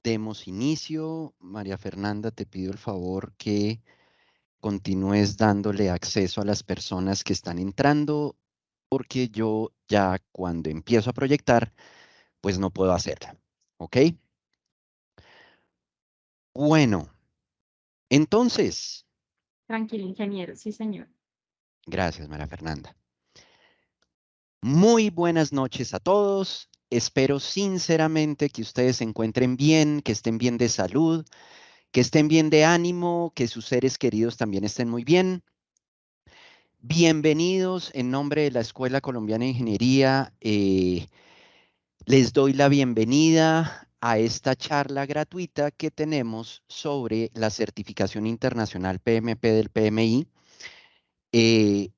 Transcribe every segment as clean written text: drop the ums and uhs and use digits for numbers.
demos inicio. María Fernanda, te pido el favor que continúes dándole acceso a las personas que están entrando, porque yo ya cuando empiezo a proyectar, pues no puedo hacerla. ¿Ok? Bueno, entonces, Tranquilo, ingeniero, sí, señor. gracias, María Fernanda. Muy buenas noches a todos. Espero sinceramente que ustedes se encuentren bien, que estén bien de salud, que estén bien de ánimo, que sus seres queridos también estén muy bien. Bienvenidos en nombre de la Escuela Colombiana de Ingeniería. Les doy la bienvenida a esta charla gratuita que tenemos sobre la certificación internacional PMP del PMI. Eh,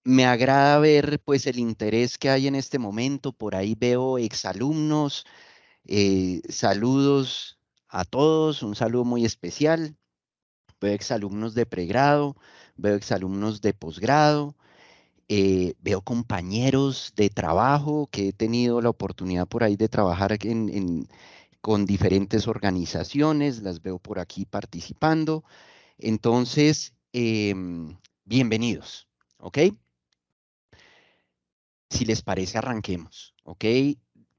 Me agrada ver pues el interés que hay en este momento. Por ahí veo exalumnos. Saludos a todos, un saludo muy especial. Veo exalumnos de pregrado, veo exalumnos de posgrado, veo compañeros de trabajo que he tenido la oportunidad por ahí de trabajar con diferentes organizaciones, las veo por aquí participando. Entonces, bienvenidos, ¿ok? Si les parece, arranquemos, ¿ok?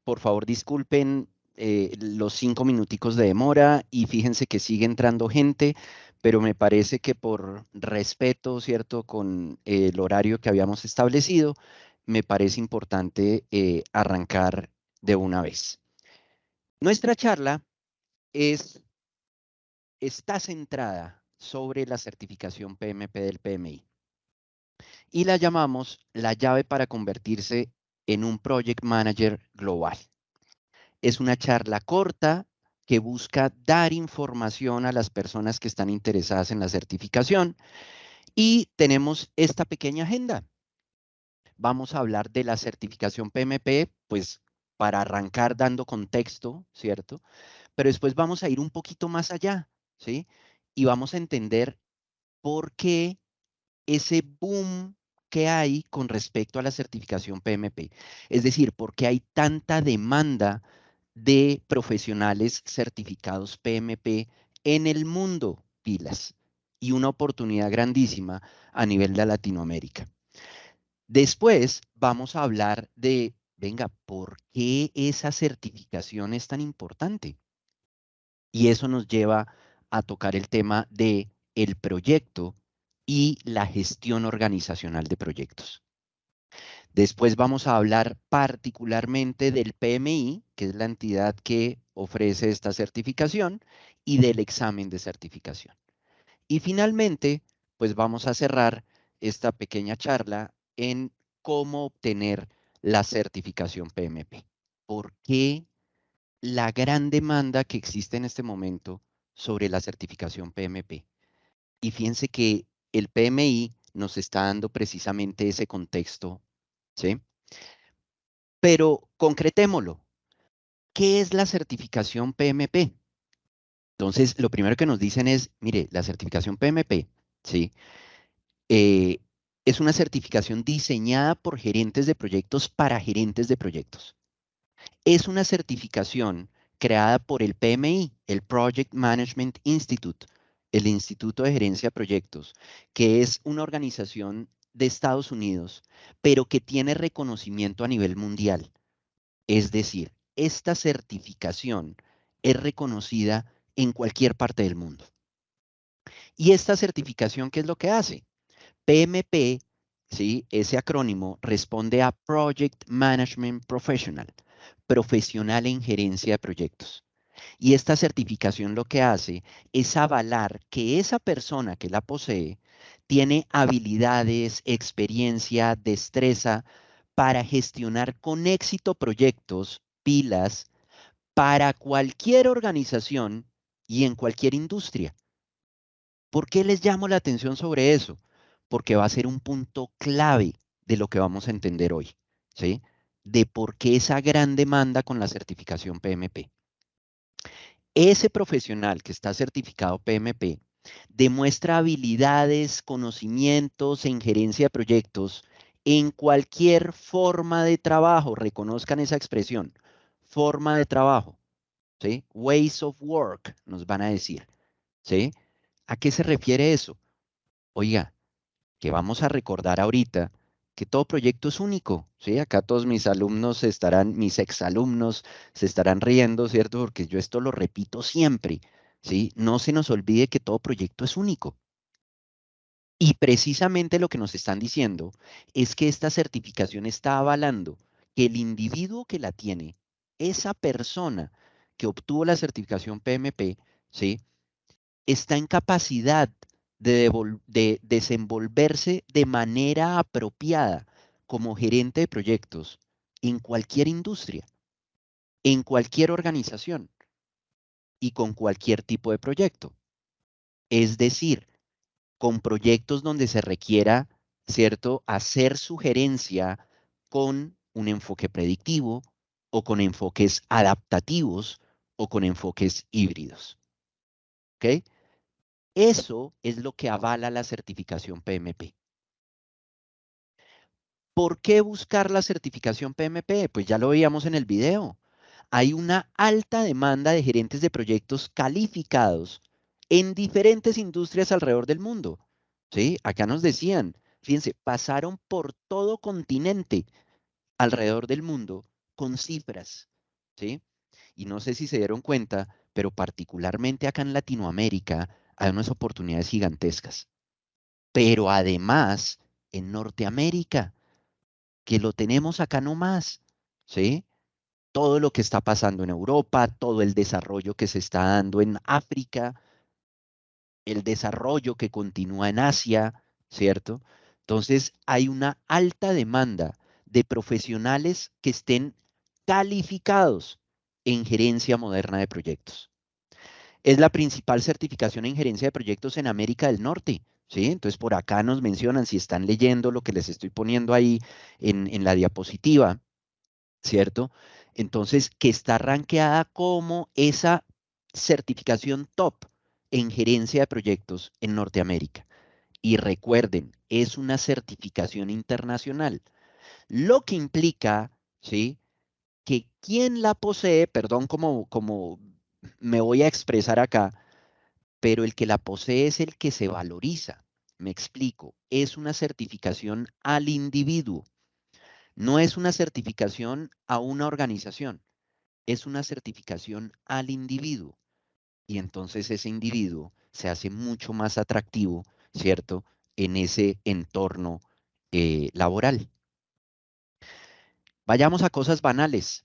Por favor, disculpen los 5 minuticos de demora y fíjense que sigue entrando gente, pero me parece que por respeto, ¿cierto?, con el horario que habíamos establecido, me parece importante arrancar de una vez. Nuestra charla está centrada sobre la certificación PMP del PMI. Y la llamamos la llave para convertirse en un Project Manager global. Es una charla corta que busca dar información a las personas que están interesadas en la certificación y tenemos esta pequeña agenda. Vamos a hablar de la certificación PMP, pues para arrancar dando contexto, ¿cierto? Pero después vamos a ir un poquito más allá, ¿sí? Y vamos a entender por qué ese boom que hay con respecto a la certificación PMP. Es decir, ¿por qué hay tanta demanda de profesionales certificados PMP en el mundo? Pilas. Y una oportunidad grandísima a nivel de Latinoamérica. Después vamos a hablar de, venga, ¿por qué esa certificación es tan importante? Y eso nos lleva a tocar el tema de el proyecto y la gestión organizacional de proyectos. Después vamos a hablar particularmente del PMI, que es la entidad que ofrece esta certificación, y del examen de certificación. Y finalmente, pues vamos a cerrar esta pequeña charla en cómo obtener la certificación PMP. ¿Por qué la gran demanda que existe en este momento sobre la certificación PMP? Y fíjense que el PMI nos está dando precisamente ese contexto, ¿sí? Pero concretémoslo. ¿Qué es la certificación PMP? Entonces, lo primero que nos dicen es, mire, la certificación PMP, ¿sí? Eh, es una certificación diseñada por gerentes de proyectos para gerentes de proyectos. Es una certificación creada por el PMI, el Project Management Institute, el Instituto de Gerencia de Proyectos, que es una organización de Estados Unidos, pero que tiene reconocimiento a nivel mundial. Es decir, esta certificación es reconocida en cualquier parte del mundo. Y esta certificación, ¿qué es lo que hace? PMP, ¿sí? Ese acrónimo responde a Project Management Professional, profesional en gerencia de proyectos. Y esta certificación lo que hace es avalar que esa persona que la posee tiene habilidades, experiencia, destreza para gestionar con éxito proyectos, pilas, para cualquier organización y en cualquier industria. ¿Por qué les llamo la atención sobre eso? Porque va a ser un punto clave de lo que vamos a entender hoy, ¿sí? De por qué esa gran demanda con la certificación PMP. Ese profesional que está certificado PMP demuestra habilidades, conocimientos en gerencia de proyectos en cualquier forma de trabajo. Reconozcan esa expresión, forma de trabajo, ¿sí? Ways of work, nos van a decir, ¿sí? ¿A qué se refiere eso? Oiga, que vamos a recordar ahorita que todo proyecto es único, ¿sí? Acá todos mis alumnos estarán, mis exalumnos se estarán riendo, ¿cierto? Porque yo esto lo repito siempre, ¿sí? No se nos olvide que todo proyecto es único. Y precisamente lo que nos están diciendo es que esta certificación está avalando que el individuo que la tiene, esa persona que obtuvo la certificación PMP, ¿sí? Está en capacidad de desenvolverse de manera apropiada como gerente de proyectos en cualquier industria, en cualquier organización y con cualquier tipo de proyecto. Es decir, con proyectos donde se requiera, ¿cierto?, hacer sugerencia con un enfoque predictivo o con enfoques adaptativos o con enfoques híbridos. ¿Ok? Eso es lo que avala la certificación PMP. ¿Por qué buscar la certificación PMP? Pues ya lo veíamos en el video. Hay una alta demanda de gerentes de proyectos calificados en diferentes industrias alrededor del mundo. ¿Sí? Acá nos decían, fíjense, pasaron por todo continente alrededor del mundo con cifras. ¿Sí? Y no sé si se dieron cuenta, pero particularmente acá en Latinoamérica hay unas oportunidades gigantescas. Pero además, en Norteamérica, que lo tenemos acá nomás, ¿sí? Todo lo que está pasando en Europa, todo el desarrollo que se está dando en África, el desarrollo que continúa en Asia, ¿cierto? Entonces, hay una alta demanda de profesionales que estén calificados en gerencia moderna de proyectos. Es la principal certificación en gerencia de proyectos en América del Norte, ¿sí? Entonces, por acá nos mencionan, si están leyendo lo que les estoy poniendo ahí en la diapositiva, ¿cierto? Entonces, que está rankeada como esa certificación top en gerencia de proyectos en Norteamérica. Y recuerden, es una certificación internacional, lo que implica, ¿sí? Que quien la posee, perdón, como me voy a expresar acá, pero el que la posee es el que se valoriza. Me explico, es una certificación al individuo, no es una certificación a una organización, es una certificación al individuo. Y entonces ese individuo se hace mucho más atractivo, ¿cierto? En ese entorno laboral. Vayamos a cosas banales.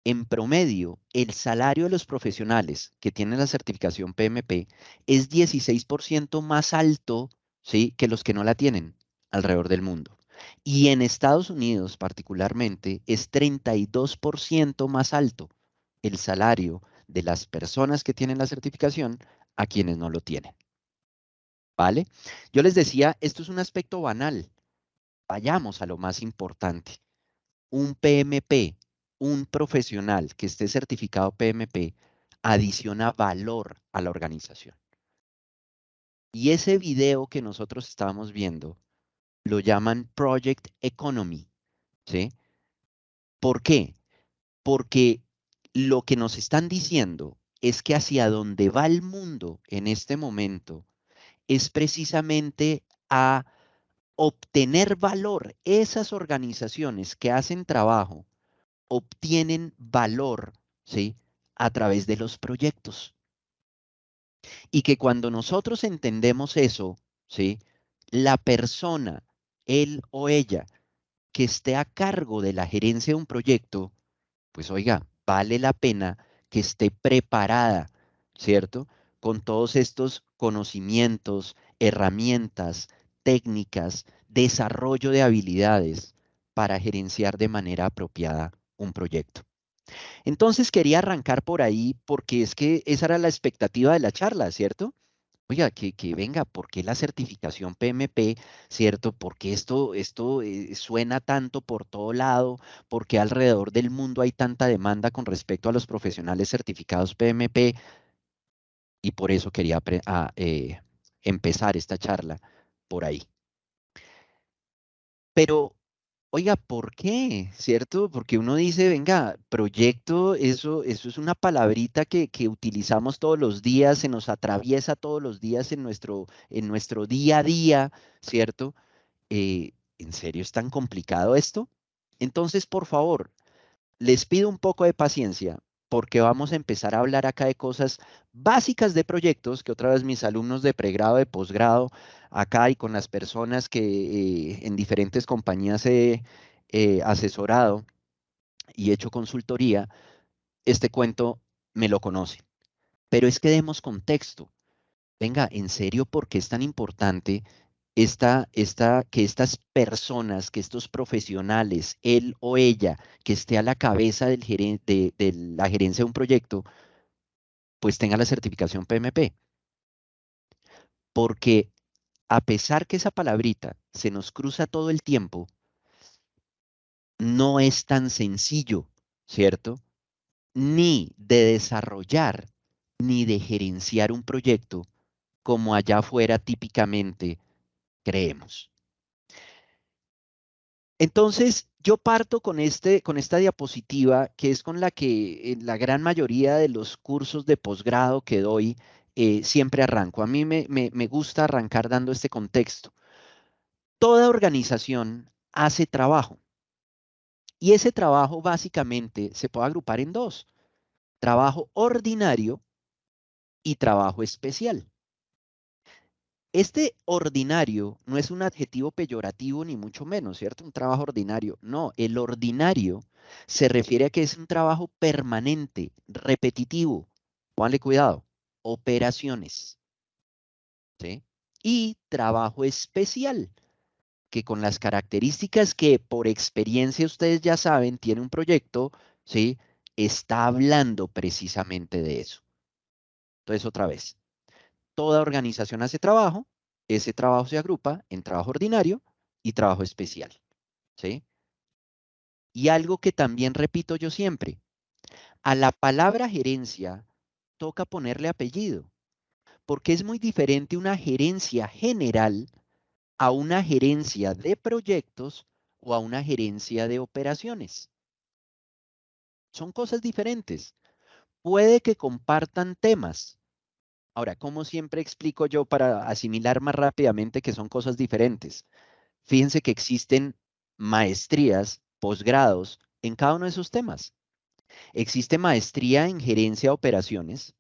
En promedio, el salario de los profesionales que tienen la certificación PMP es 16% más alto, ¿sí?, que los que no la tienen alrededor del mundo. Y en Estados Unidos particularmente es 32% más alto el salario de las personas que tienen la certificación a quienes no lo tienen. ¿Vale? Yo les decía, esto es un aspecto banal. Vayamos a lo más importante. Un PMP, un profesional que esté certificado PMP, adiciona valor a la organización. Y ese video que nosotros estábamos viendo lo llaman Project Economy, ¿sí? ¿Por qué? Porque lo que nos están diciendo es que hacia donde va el mundo en este momento es precisamente a obtener valor. Esas organizaciones que hacen trabajo obtienen valor, ¿sí?, a través de los proyectos. Y que cuando nosotros entendemos eso, ¿sí?, la persona, él o ella, que esté a cargo de la gerencia de un proyecto, pues oiga, vale la pena que esté preparada, ¿cierto? Con todos estos conocimientos, herramientas, técnicas, desarrollo de habilidades para gerenciar de manera apropiada un proyecto. Entonces quería arrancar por ahí porque es que esa era la expectativa de la charla, ¿cierto? Oiga, que venga, ¿por qué la certificación PMP, cierto? ¿Por qué esto suena tanto por todo lado? ¿Por qué alrededor del mundo hay tanta demanda con respecto a los profesionales certificados PMP? Y por eso quería empezar esta charla por ahí. Pero Oiga, ¿por qué? ¿Cierto? Porque uno dice, venga, proyecto, eso es una palabrita que utilizamos todos los días, se nos atraviesa todos los días en nuestro día a día, ¿cierto? ¿En serio es tan complicado esto? Entonces, por favor, les pido un poco de paciencia porque vamos a empezar a hablar acá de cosas básicas de proyectos que otra vez mis alumnos de pregrado, de posgrado, acá y con las personas que en diferentes compañías he asesorado y hecho consultoría, este cuento me lo conocen. Pero es que demos contexto. Venga, en serio, ¿por qué es tan importante que estas personas, que estos profesionales, él o ella, que esté a la cabeza de la gerencia de un proyecto, pues tenga la certificación PMP? Porque a pesar que esa palabrita se nos cruza todo el tiempo, no es tan sencillo, ¿cierto? Ni de desarrollar, ni de gerenciar un proyecto como allá afuera típicamente creemos. Entonces, yo parto con esta diapositiva, que es con la que en la gran mayoría de los cursos de posgrado que doy, siempre arranco. A mí me gusta arrancar dando este contexto. Toda organización hace trabajo y ese trabajo básicamente se puede agrupar en dos: trabajo ordinario y trabajo especial. Este ordinario no es un adjetivo peyorativo ni mucho menos, ¿cierto? Un trabajo ordinario. No, el ordinario se refiere a que es un trabajo permanente, repetitivo. Pónganle cuidado. Operaciones, ¿sí? Y trabajo especial, que con las características que por experiencia ustedes ya saben, tiene un proyecto, ¿sí? Está hablando precisamente de eso. Entonces, otra vez. Toda organización hace trabajo, ese trabajo se agrupa en trabajo ordinario y trabajo especial, ¿sí? Y algo que también repito yo siempre, a la palabra gerencia toca ponerle apellido, porque es muy diferente una gerencia general a una gerencia de proyectos o a una gerencia de operaciones. Son cosas diferentes. Puede que compartan temas. Ahora, como siempre explico yo para asimilar más rápidamente que son cosas diferentes? Fíjense que existen maestrías, posgrados en cada uno de esos temas. Existe maestría en gerencia de operaciones,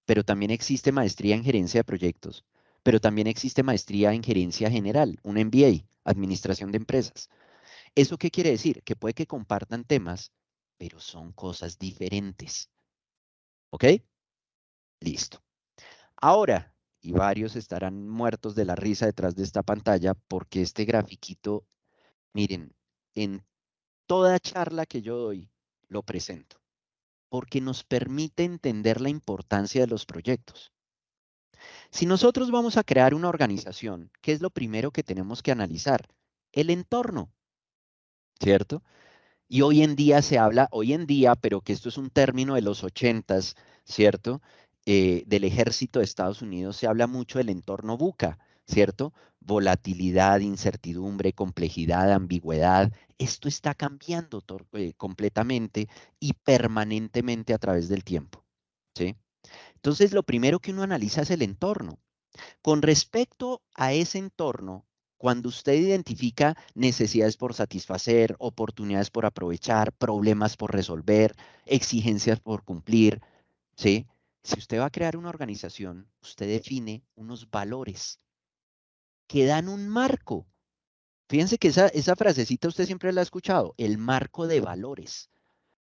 pero también existe maestría en gerencia de proyectos, pero también existe maestría en gerencia general, un MBA, administración de empresas. ¿Eso qué quiere decir? Que puede que compartan temas, pero son cosas diferentes. ¿Ok? Listo. Ahora, y varios estarán muertos de la risa detrás de esta pantalla porque este grafiquito, miren, en toda charla que yo doy, lo presento, porque nos permite entender la importancia de los proyectos. Si nosotros vamos a crear una organización, ¿qué es lo primero que tenemos que analizar? El entorno, ¿cierto? Y hoy en día se habla, hoy en día, pero que esto es un término de los ochentas, ¿cierto? Del ejército de Estados Unidos se habla mucho del entorno VUCA, ¿cierto? Volatilidad, incertidumbre, complejidad, ambigüedad. Esto está cambiando completamente y permanentemente a través del tiempo, ¿sí? Entonces, lo primero que uno analiza es el entorno. Con respecto a ese entorno, cuando usted identifica necesidades por satisfacer, oportunidades por aprovechar, problemas por resolver, exigencias por cumplir, ¿sí? Si usted va a crear una organización, usted define unos valores que dan un marco. Fíjense que esa frasecita usted siempre la ha escuchado, el marco de valores.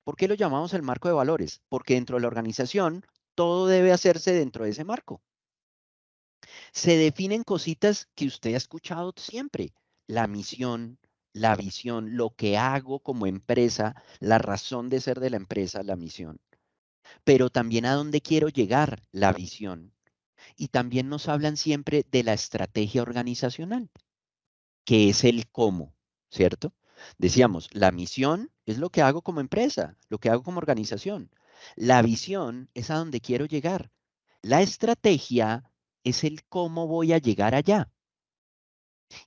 ¿Por qué lo llamamos el marco de valores? Porque dentro de la organización todo debe hacerse dentro de ese marco. Se definen cositas que usted ha escuchado siempre: la misión, la visión, lo que hago como empresa, la razón de ser de la empresa, la misión, pero también a dónde quiero llegar, la visión. Y también nos hablan siempre de la estrategia organizacional, que es el cómo, ¿cierto? Decíamos, la misión es lo que hago como empresa, lo que hago como organización. La visión es a dónde quiero llegar. La estrategia es el cómo voy a llegar allá.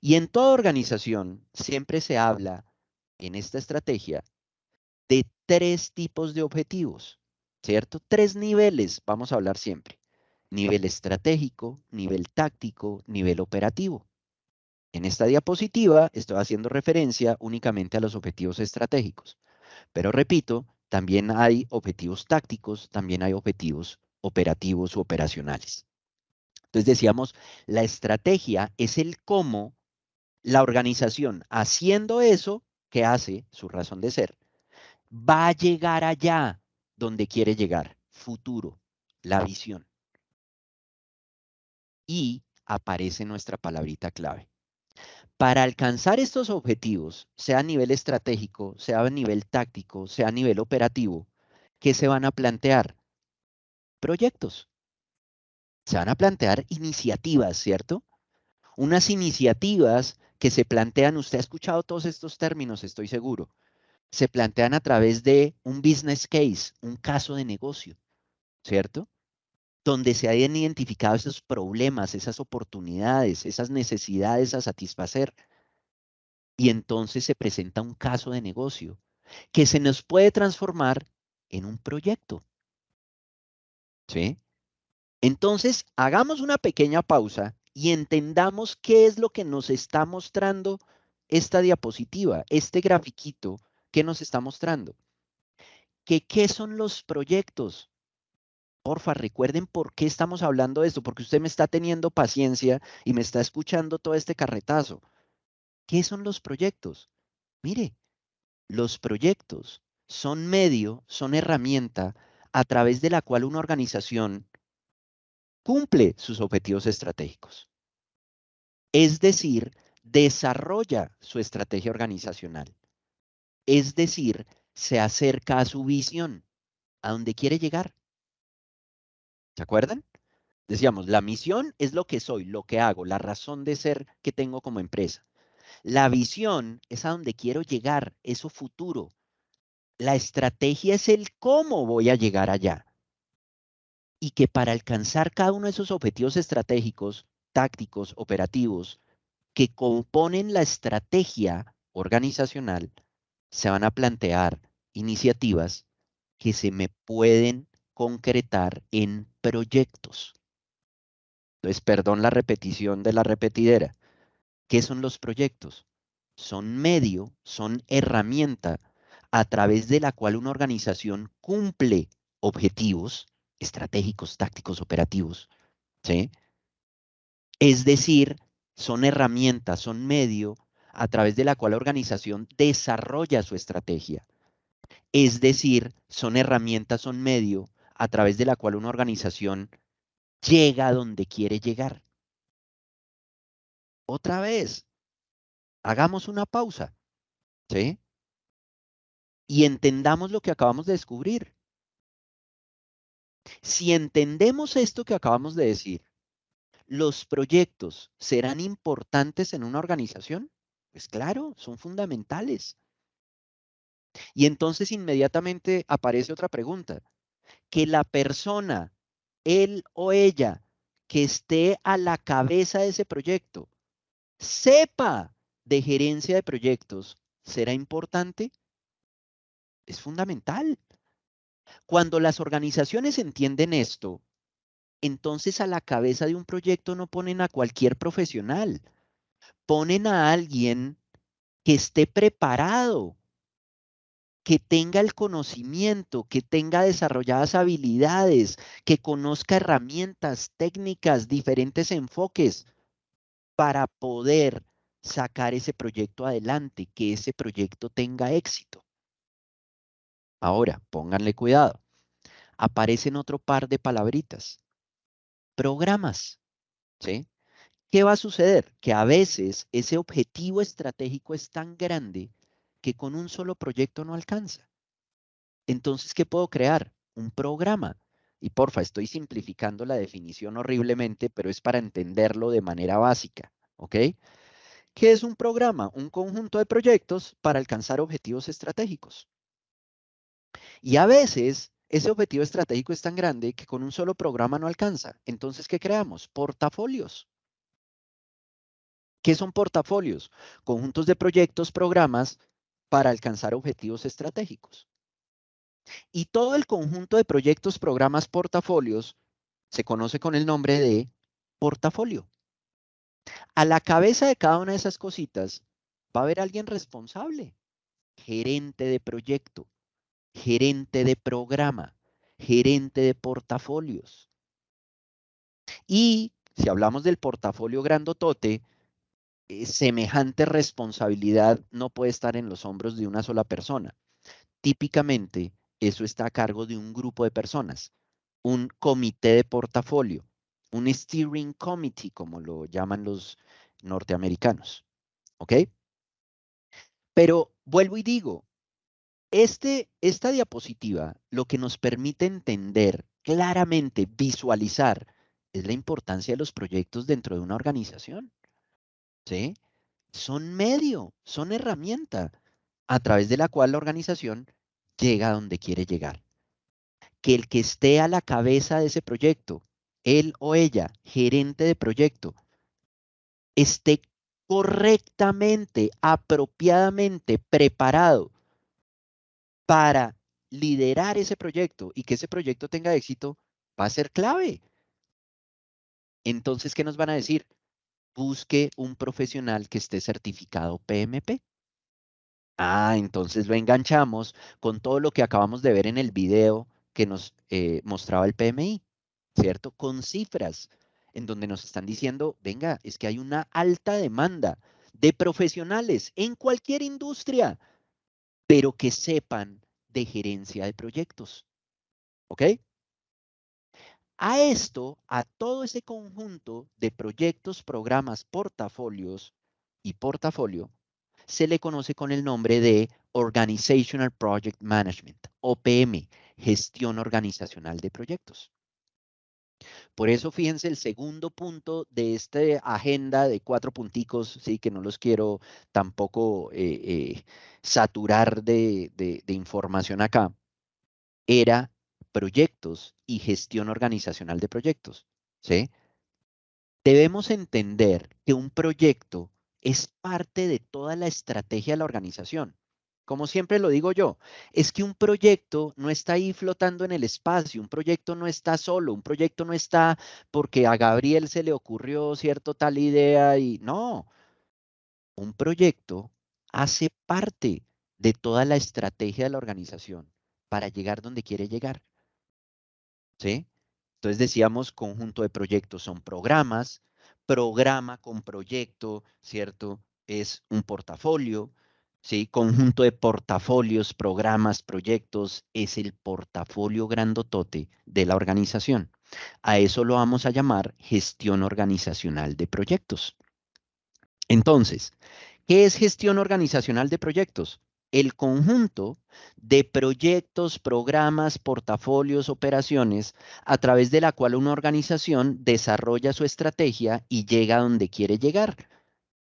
Y en toda organización siempre se habla en esta estrategia de 3 tipos de objetivos, ¿cierto? 3 niveles, vamos a hablar siempre. Nivel estratégico, nivel táctico, nivel operativo. En esta diapositiva estoy haciendo referencia únicamente a los objetivos estratégicos, pero repito, también hay objetivos tácticos, también hay objetivos operativos u operacionales. Entonces decíamos, la estrategia es el cómo la organización, haciendo eso que hace su razón de ser, va a llegar allá donde quiere llegar, futuro, la visión. Y aparece nuestra palabrita clave. Para alcanzar estos objetivos, sea a nivel estratégico, sea a nivel táctico, sea a nivel operativo, ¿qué se van a plantear? Proyectos. Se van a plantear iniciativas, ¿cierto? Unas iniciativas que se plantean, usted ha escuchado todos estos términos, estoy seguro, se plantean a través de un business case, un caso de negocio, ¿cierto? Donde se han identificado esos problemas, esas oportunidades, esas necesidades a satisfacer. Y entonces se presenta un caso de negocio que se nos puede transformar en un proyecto, ¿sí? Entonces, hagamos una pequeña pausa y entendamos qué es lo que nos está mostrando esta diapositiva, este grafiquito que nos está mostrando. ¿Qué son los proyectos? Porfa, recuerden por qué estamos hablando de esto, porque usted me está teniendo paciencia y me está escuchando todo este carretazo. ¿Qué son los proyectos? Mire, los proyectos son medio, son herramienta a través de la cual una organización cumple sus objetivos estratégicos. Es decir, desarrolla su estrategia organizacional. Es decir, se acerca a su visión, a donde quiere llegar. ¿Se acuerdan? Decíamos, la misión es lo que soy, lo que hago, la razón de ser que tengo como empresa. La visión es a donde quiero llegar, eso futuro. La estrategia es el cómo voy a llegar allá. Y que para alcanzar cada uno de esos objetivos estratégicos, tácticos, operativos, que componen la estrategia organizacional, se van a plantear iniciativas que se me pueden concretar en proyectos. Entonces, perdón la repetición de la repetidera. ¿Qué son los proyectos? Son medio, son herramienta a través de la cual una organización cumple objetivos estratégicos, tácticos, operativos, ¿sí? Es decir, son herramientas, son medio a través de la cual la organización desarrolla su estrategia. Es decir, son herramientas, son medio a través de la cual una organización llega a donde quiere llegar. Otra vez, hagamos una pausa, ¿sí? Y entendamos lo que acabamos de descubrir. Si entendemos esto que acabamos de decir, ¿los proyectos serán importantes en una organización? Pues claro, son fundamentales. Y entonces inmediatamente aparece otra pregunta. Que la persona, él o ella, que esté a la cabeza de ese proyecto, sepa de gerencia de proyectos, ¿será importante? Es fundamental. Cuando las organizaciones entienden esto, entonces a la cabeza de un proyecto no ponen a cualquier profesional, ponen a alguien que esté preparado, que tenga el conocimiento, que tenga desarrolladas habilidades, que conozca herramientas, técnicas, diferentes enfoques para poder sacar ese proyecto adelante, que ese proyecto tenga éxito. Ahora, pónganle cuidado. Aparecen otro par de palabritas. Programas, ¿sí? ¿Qué va a suceder? Que a veces ese objetivo estratégico es tan grande que con un solo proyecto no alcanza. Entonces, ¿qué puedo crear? Un programa. Y porfa, estoy simplificando la definición horriblemente, pero es para entenderlo de manera básica, ¿ok? ¿Qué es un programa? Un conjunto de proyectos para alcanzar objetivos estratégicos. Y a veces ese objetivo estratégico es tan grande que con un solo programa no alcanza. Entonces, ¿qué creamos? Portafolios. ¿Qué son portafolios? Conjuntos de proyectos, programas para alcanzar objetivos estratégicos. Y todo el conjunto de proyectos, programas, portafolios se conoce con el nombre de portafolio. A la cabeza de cada una de esas cositas va a haber alguien responsable, gerente de proyecto, gerente de programa, gerente de portafolios. Y si hablamos del portafolio grandotote, semejante responsabilidad no puede estar en los hombros de una sola persona. Típicamente, eso está a cargo de un grupo de personas, un comité de portafolio, un steering committee, como lo llaman los norteamericanos. ¿Ok? Pero vuelvo y digo, esta diapositiva lo que nos permite entender claramente, visualizar, es la importancia de los proyectos dentro de una organización. ¿Sí? Son medio, son herramienta a través de la cual la organización llega a donde quiere llegar. Que el que esté a la cabeza de ese proyecto, él o ella, gerente de proyecto, esté correctamente, apropiadamente preparado para liderar ese proyecto y que ese proyecto tenga éxito, va a ser clave. Entonces, ¿qué nos van a decir? Busque un profesional que esté certificado PMP. Ah, entonces lo enganchamos con todo lo que acabamos de ver en el video que nos mostraba el PMI, ¿cierto? Con cifras en donde nos están diciendo, venga, es que hay una alta demanda de profesionales en cualquier industria, pero que sepan de gerencia de proyectos, ¿ok? A esto, a todo ese conjunto de proyectos, programas, portafolios y portafolio, se le conoce con el nombre de Organizational Project Management, OPM, gestión organizacional de proyectos. Por eso, fíjense, el segundo punto de esta agenda de 4 punticos, sí, que no los quiero tampoco saturar de información acá, era proyectos y gestión organizacional de proyectos, ¿sí? Debemos entender que un proyecto es parte de toda la estrategia de la organización. Como siempre lo digo yo, es que un proyecto no está ahí flotando en el espacio, un proyecto no está solo, un proyecto no está porque a Gabriel se le ocurrió cierto tal idea y no, un proyecto hace parte de toda la estrategia de la organización para llegar donde quiere llegar, ¿sí? Entonces decíamos, conjunto de proyectos son programas, programa con proyecto, ¿cierto? Es un portafolio, ¿sí? Conjunto de portafolios, programas, proyectos, es el portafolio grandotote de la organización. A eso lo vamos a llamar gestión organizacional de proyectos. Entonces, ¿qué es gestión organizacional de proyectos? El conjunto de proyectos, programas, portafolios, operaciones, a través de la cual una organización desarrolla su estrategia y llega a donde quiere llegar.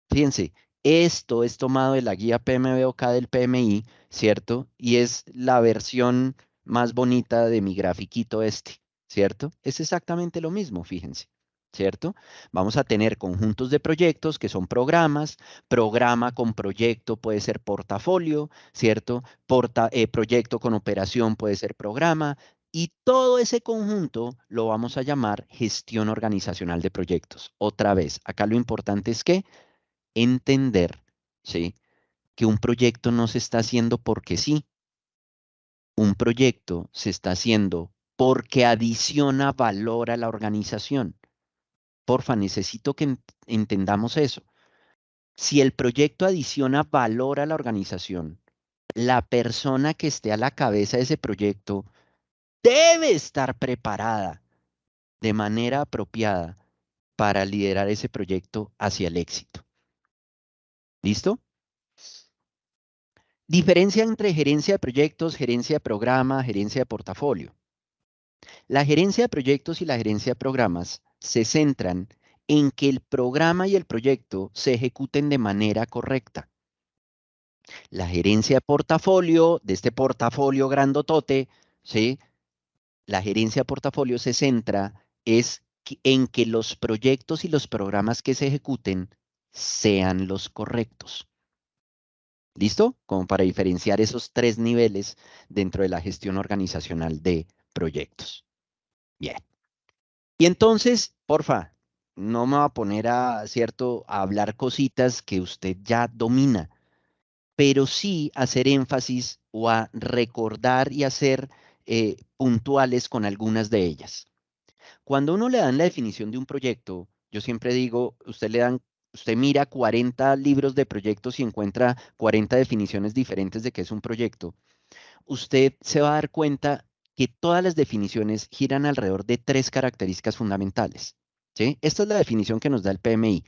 Fíjense, esto es tomado de la guía PMBOK del PMI, ¿cierto? Y es la versión más bonita de mi grafiquito este, ¿cierto? Es exactamente lo mismo, fíjense. ¿Cierto? Vamos a tener conjuntos de proyectos que son programas, programa con proyecto puede ser portafolio, ¿cierto? Proyecto con operación puede ser programa, y todo ese conjunto lo vamos a llamar gestión organizacional de proyectos. Otra vez, acá lo importante es que entender, ¿sí? Que un proyecto no se está haciendo porque sí. Un proyecto se está haciendo porque adiciona valor a la organización. Porfa, necesito que entendamos eso. Si el proyecto adiciona valor a la organización, la persona que esté a la cabeza de ese proyecto debe estar preparada de manera apropiada para liderar ese proyecto hacia el éxito. ¿Listo? Diferencia entre gerencia de proyectos, gerencia de programa, gerencia de portafolio. La gerencia de proyectos y la gerencia de programas se centran en que el programa y el proyecto se ejecuten de manera correcta. La gerencia de portafolio, de este portafolio grandotote, ¿sí? La gerencia de portafolio se centra en que los proyectos y los programas que se ejecuten sean los correctos. ¿Listo? Como para diferenciar esos tres niveles dentro de la gestión organizacional de proyectos. Bien. Y entonces, porfa, no me va a poner ¿cierto?, a hablar cositas que usted ya domina, pero sí hacer énfasis o a recordar y hacer puntuales con algunas de ellas. Cuando uno le dan la definición de un proyecto, yo siempre digo, usted mira 40 libros de proyectos y encuentra 40 definiciones diferentes de qué es un proyecto. Usted se va a dar cuenta que todas las definiciones giran alrededor de tres características fundamentales. ¿Sí? Esta es la definición que nos da el PMI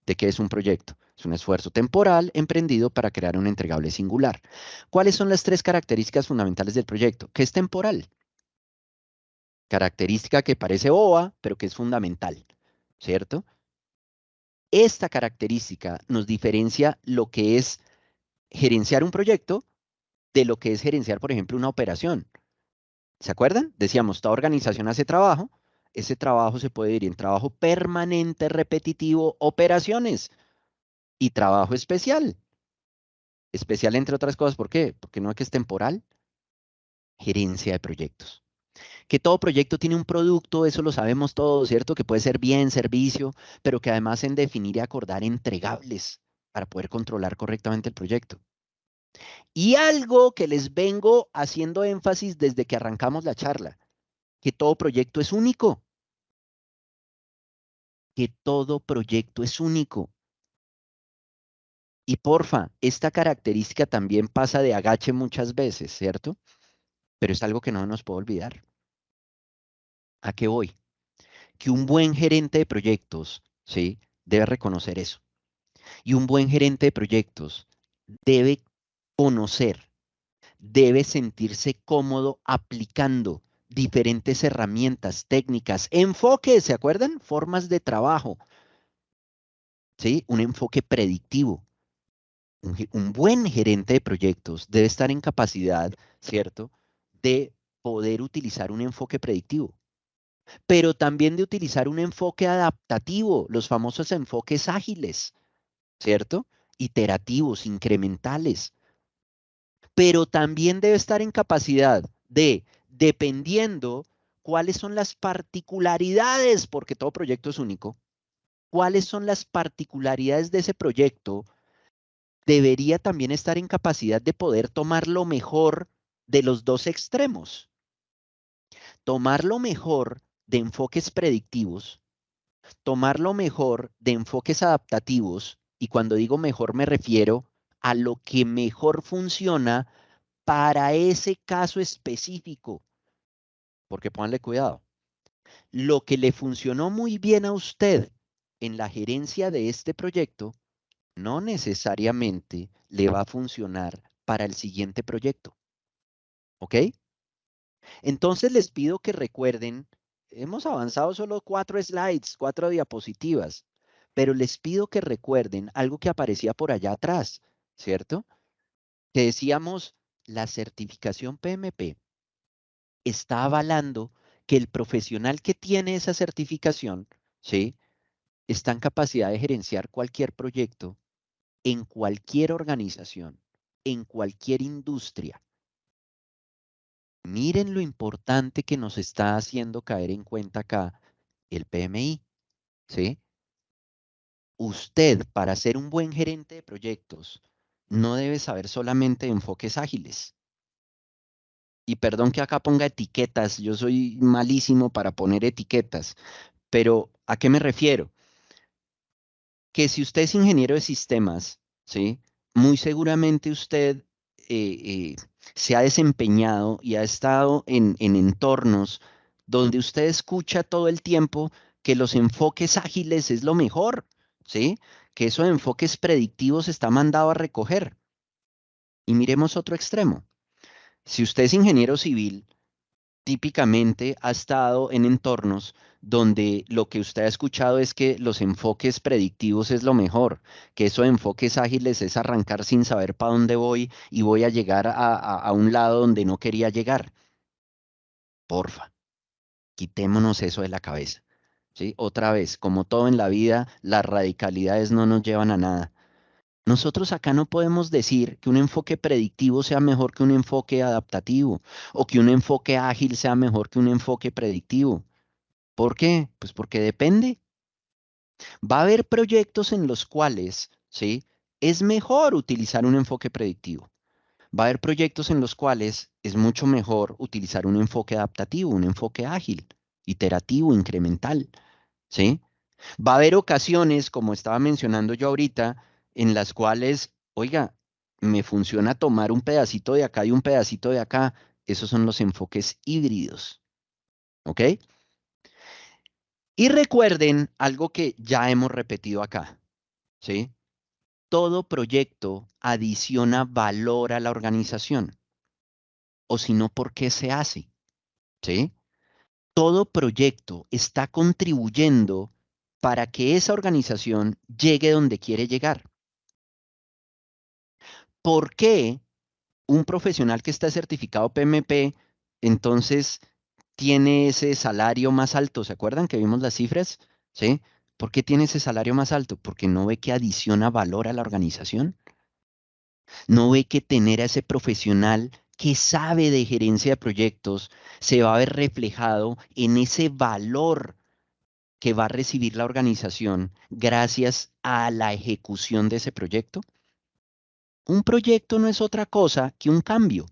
de qué es un proyecto. Es un esfuerzo temporal emprendido para crear un entregable singular. ¿Cuáles son las tres características fundamentales del proyecto? Que es temporal. Característica que parece boba, pero que es fundamental, ¿cierto? Esta característica nos diferencia lo que es gerenciar un proyecto de lo que es gerenciar, por ejemplo, una operación. ¿Se acuerdan? Decíamos, toda organización hace trabajo. Ese trabajo se puede dividir en trabajo permanente, repetitivo, operaciones y trabajo especial. Especial entre otras cosas, ¿por qué? Porque no es que es temporal, gerencia de proyectos. Que todo proyecto tiene un producto, eso lo sabemos todos, ¿cierto? Que puede ser bien, servicio, pero que además en definir y acordar entregables para poder controlar correctamente el proyecto. Y algo que les vengo haciendo énfasis desde que arrancamos la charla, que todo proyecto es único, que todo proyecto es único. Y porfa, esta característica también pasa de agache muchas veces, ¿cierto? Pero es algo que no nos puede olvidar. ¿A qué voy? Que un buen gerente de proyectos, ¿sí?, debe reconocer eso. Y un buen gerente de proyectos debe conocer, debe sentirse cómodo aplicando diferentes herramientas, técnicas, enfoques, ¿se acuerdan? Formas de trabajo, ¿sí? Un enfoque predictivo. Un buen gerente de proyectos debe estar en capacidad, ¿cierto?, de poder utilizar un enfoque predictivo, pero también de utilizar un enfoque adaptativo, los famosos enfoques ágiles, ¿cierto? Iterativos, incrementales, pero también debe estar en capacidad de, dependiendo cuáles son las particularidades, porque todo proyecto es único, cuáles son las particularidades de ese proyecto, debería también estar en capacidad de poder tomar lo mejor de los dos extremos. Tomar lo mejor de enfoques predictivos, tomar lo mejor de enfoques adaptativos, y cuando digo mejor me refiero a lo que mejor funciona para ese caso específico, porque pónganle cuidado. Lo que le funcionó muy bien a usted en la gerencia de este proyecto no necesariamente le va a funcionar para el siguiente proyecto. ¿Ok? Entonces les pido que recuerden, hemos avanzado solo 4 slides, 4 diapositivas, pero les pido que recuerden algo que aparecía por allá atrás, ¿cierto? Que decíamos, la certificación PMP está avalando que el profesional que tiene esa certificación, ¿sí?, está en capacidad de gerenciar cualquier proyecto en cualquier organización, en cualquier industria. Miren lo importante que nos está haciendo caer en cuenta acá el PMI, ¿sí? Usted, para ser un buen gerente de proyectos, no debe saber solamente de enfoques ágiles. Y perdón que acá ponga etiquetas, yo soy malísimo para poner etiquetas, pero ¿a qué me refiero? Que si usted es ingeniero de sistemas, ¿sí?, muy seguramente usted se ha desempeñado y ha estado en entornos donde usted escucha todo el tiempo que los enfoques ágiles es lo mejor, ¿sí? Que esos enfoques predictivos está mandado a recoger. Y miremos otro extremo. Si usted es ingeniero civil, típicamente ha estado en entornos donde lo que usted ha escuchado es que los enfoques predictivos es lo mejor, que esos enfoques ágiles es arrancar sin saber para dónde voy y voy a llegar a un lado donde no quería llegar. Porfa, quitémonos eso de la cabeza, ¿sí? Otra vez, como todo en la vida, las radicalidades no nos llevan a nada. Nosotros acá no podemos decir que un enfoque predictivo sea mejor que un enfoque adaptativo o que un enfoque ágil sea mejor que un enfoque predictivo. ¿Por qué? Pues porque depende. Va a haber proyectos en los cuales, ¿sí? Es mejor utilizar un enfoque predictivo. Va a haber proyectos en los cuales es mucho mejor utilizar un enfoque adaptativo, un enfoque ágil, iterativo, incremental, ¿sí? Va a haber ocasiones, como estaba mencionando yo ahorita, en las cuales, oiga, me funciona tomar un pedacito de acá y un pedacito de acá. Esos son los enfoques híbridos, ¿ok? Y recuerden algo que ya hemos repetido acá, ¿sí? Todo proyecto adiciona valor a la organización, o si no, ¿por qué se hace? ¿Sí? Todo proyecto está contribuyendo para que esa organización llegue donde quiere llegar. ¿Por qué un profesional que está certificado PMP entonces tiene ese salario más alto? ¿Se acuerdan que vimos las cifras? ¿Sí? ¿Por qué tiene ese salario más alto? Porque no ve que adiciona valor a la organización. No ve que tener a ese profesional que sabe de gerencia de proyectos se va a ver reflejado en ese valor que va a recibir la organización gracias a la ejecución de ese proyecto. Un proyecto no es otra cosa que un cambio.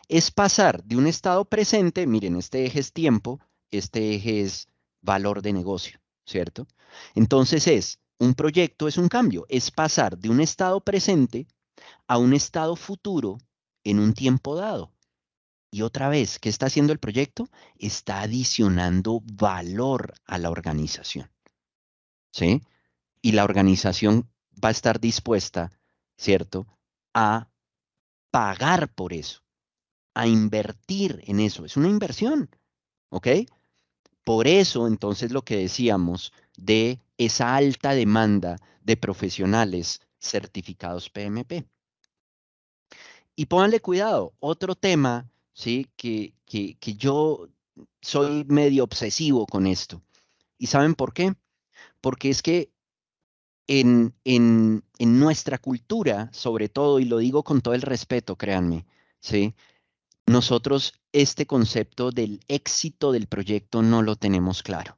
Es pasar de un estado presente, miren, este eje es tiempo, este eje es valor de negocio, ¿cierto? Entonces un proyecto es un cambio, es pasar de un estado presente a un estado futuro en un tiempo dado. Y otra vez, ¿qué está haciendo el proyecto? Está adicionando valor a la organización, ¿sí? Y la organización va a estar dispuesta, ¿cierto?, a pagar por eso, a invertir en eso. Es una inversión, ¿ok? Por eso, entonces, lo que decíamos de esa alta demanda de profesionales certificados PMP. Y pónganle cuidado, otro tema, ¿sí? Que yo soy medio obsesivo con esto. ¿Y saben por qué? Porque es que en nuestra cultura, sobre todo, y lo digo con todo el respeto, créanme, ¿sí? Nosotros este concepto del éxito del proyecto no lo tenemos claro,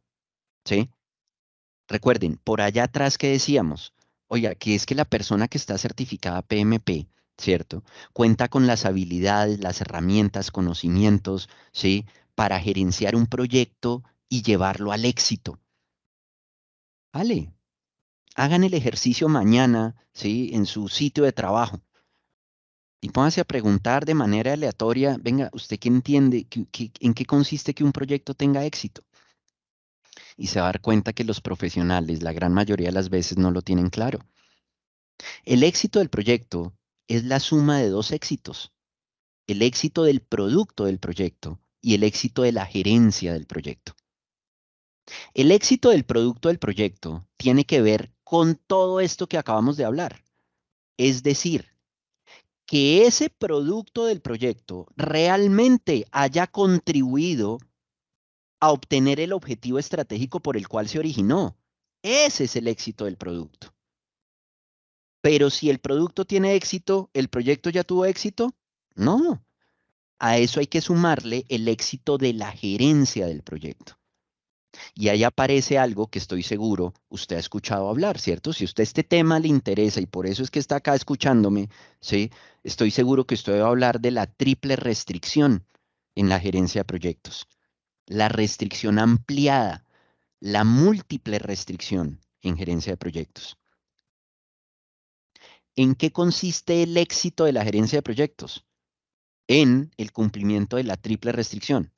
¿sí? Recuerden, por allá atrás que decíamos, oiga, que es que la persona que está certificada PMP, ¿cierto? Cuenta con las habilidades, las herramientas, conocimientos, ¿sí? Para gerenciar un proyecto y llevarlo al éxito. Vale, hagan el ejercicio mañana, ¿sí? En su sitio de trabajo. Y pónganse a preguntar de manera aleatoria, venga, ¿usted qué entiende? ¿En qué consiste que un proyecto tenga éxito? Y se va a dar cuenta que los profesionales, la gran mayoría de las veces, no lo tienen claro. El éxito del proyecto es la suma de dos éxitos, el éxito del producto del proyecto y el éxito de la gerencia del proyecto. El éxito del producto del proyecto tiene que ver con todo esto que acabamos de hablar. Es decir, que ese producto del proyecto realmente haya contribuido a obtener el objetivo estratégico por el cual se originó. Ese es el éxito del producto. Pero si el producto tiene éxito, ¿el proyecto ya tuvo éxito? No. A eso hay que sumarle el éxito de la gerencia del proyecto. Y ahí aparece algo que estoy seguro usted ha escuchado hablar, ¿cierto? Si usted este tema le interesa y por eso es que está acá escuchándome, ¿sí? Estoy seguro que usted va a hablar de la triple restricción en la gerencia de proyectos. La restricción ampliada, la múltiple restricción en gerencia de proyectos. ¿En qué consiste el éxito de la gerencia de proyectos? En el cumplimiento de la triple restricción,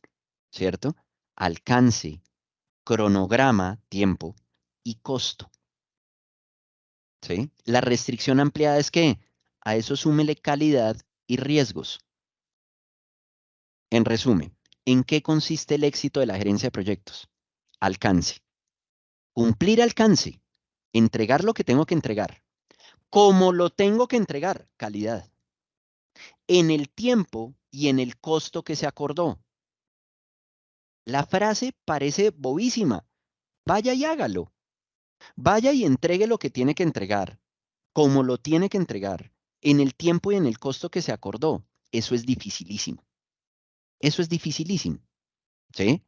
¿cierto? Alcance, cronograma, tiempo y costo, ¿sí? La restricción ampliada es que a eso súmele calidad y riesgos. En resumen, ¿en qué consiste el éxito de la gerencia de proyectos? Alcance. Cumplir alcance. Entregar lo que tengo que entregar. ¿Cómo lo tengo que entregar? Calidad. En el tiempo y en el costo que se acordó. La frase parece bobísima. Vaya y hágalo. Vaya y entregue lo que tiene que entregar. como lo tiene que entregar, en el tiempo y en el costo que se acordó, eso es dificilísimo. Eso es dificilísimo, ¿sí?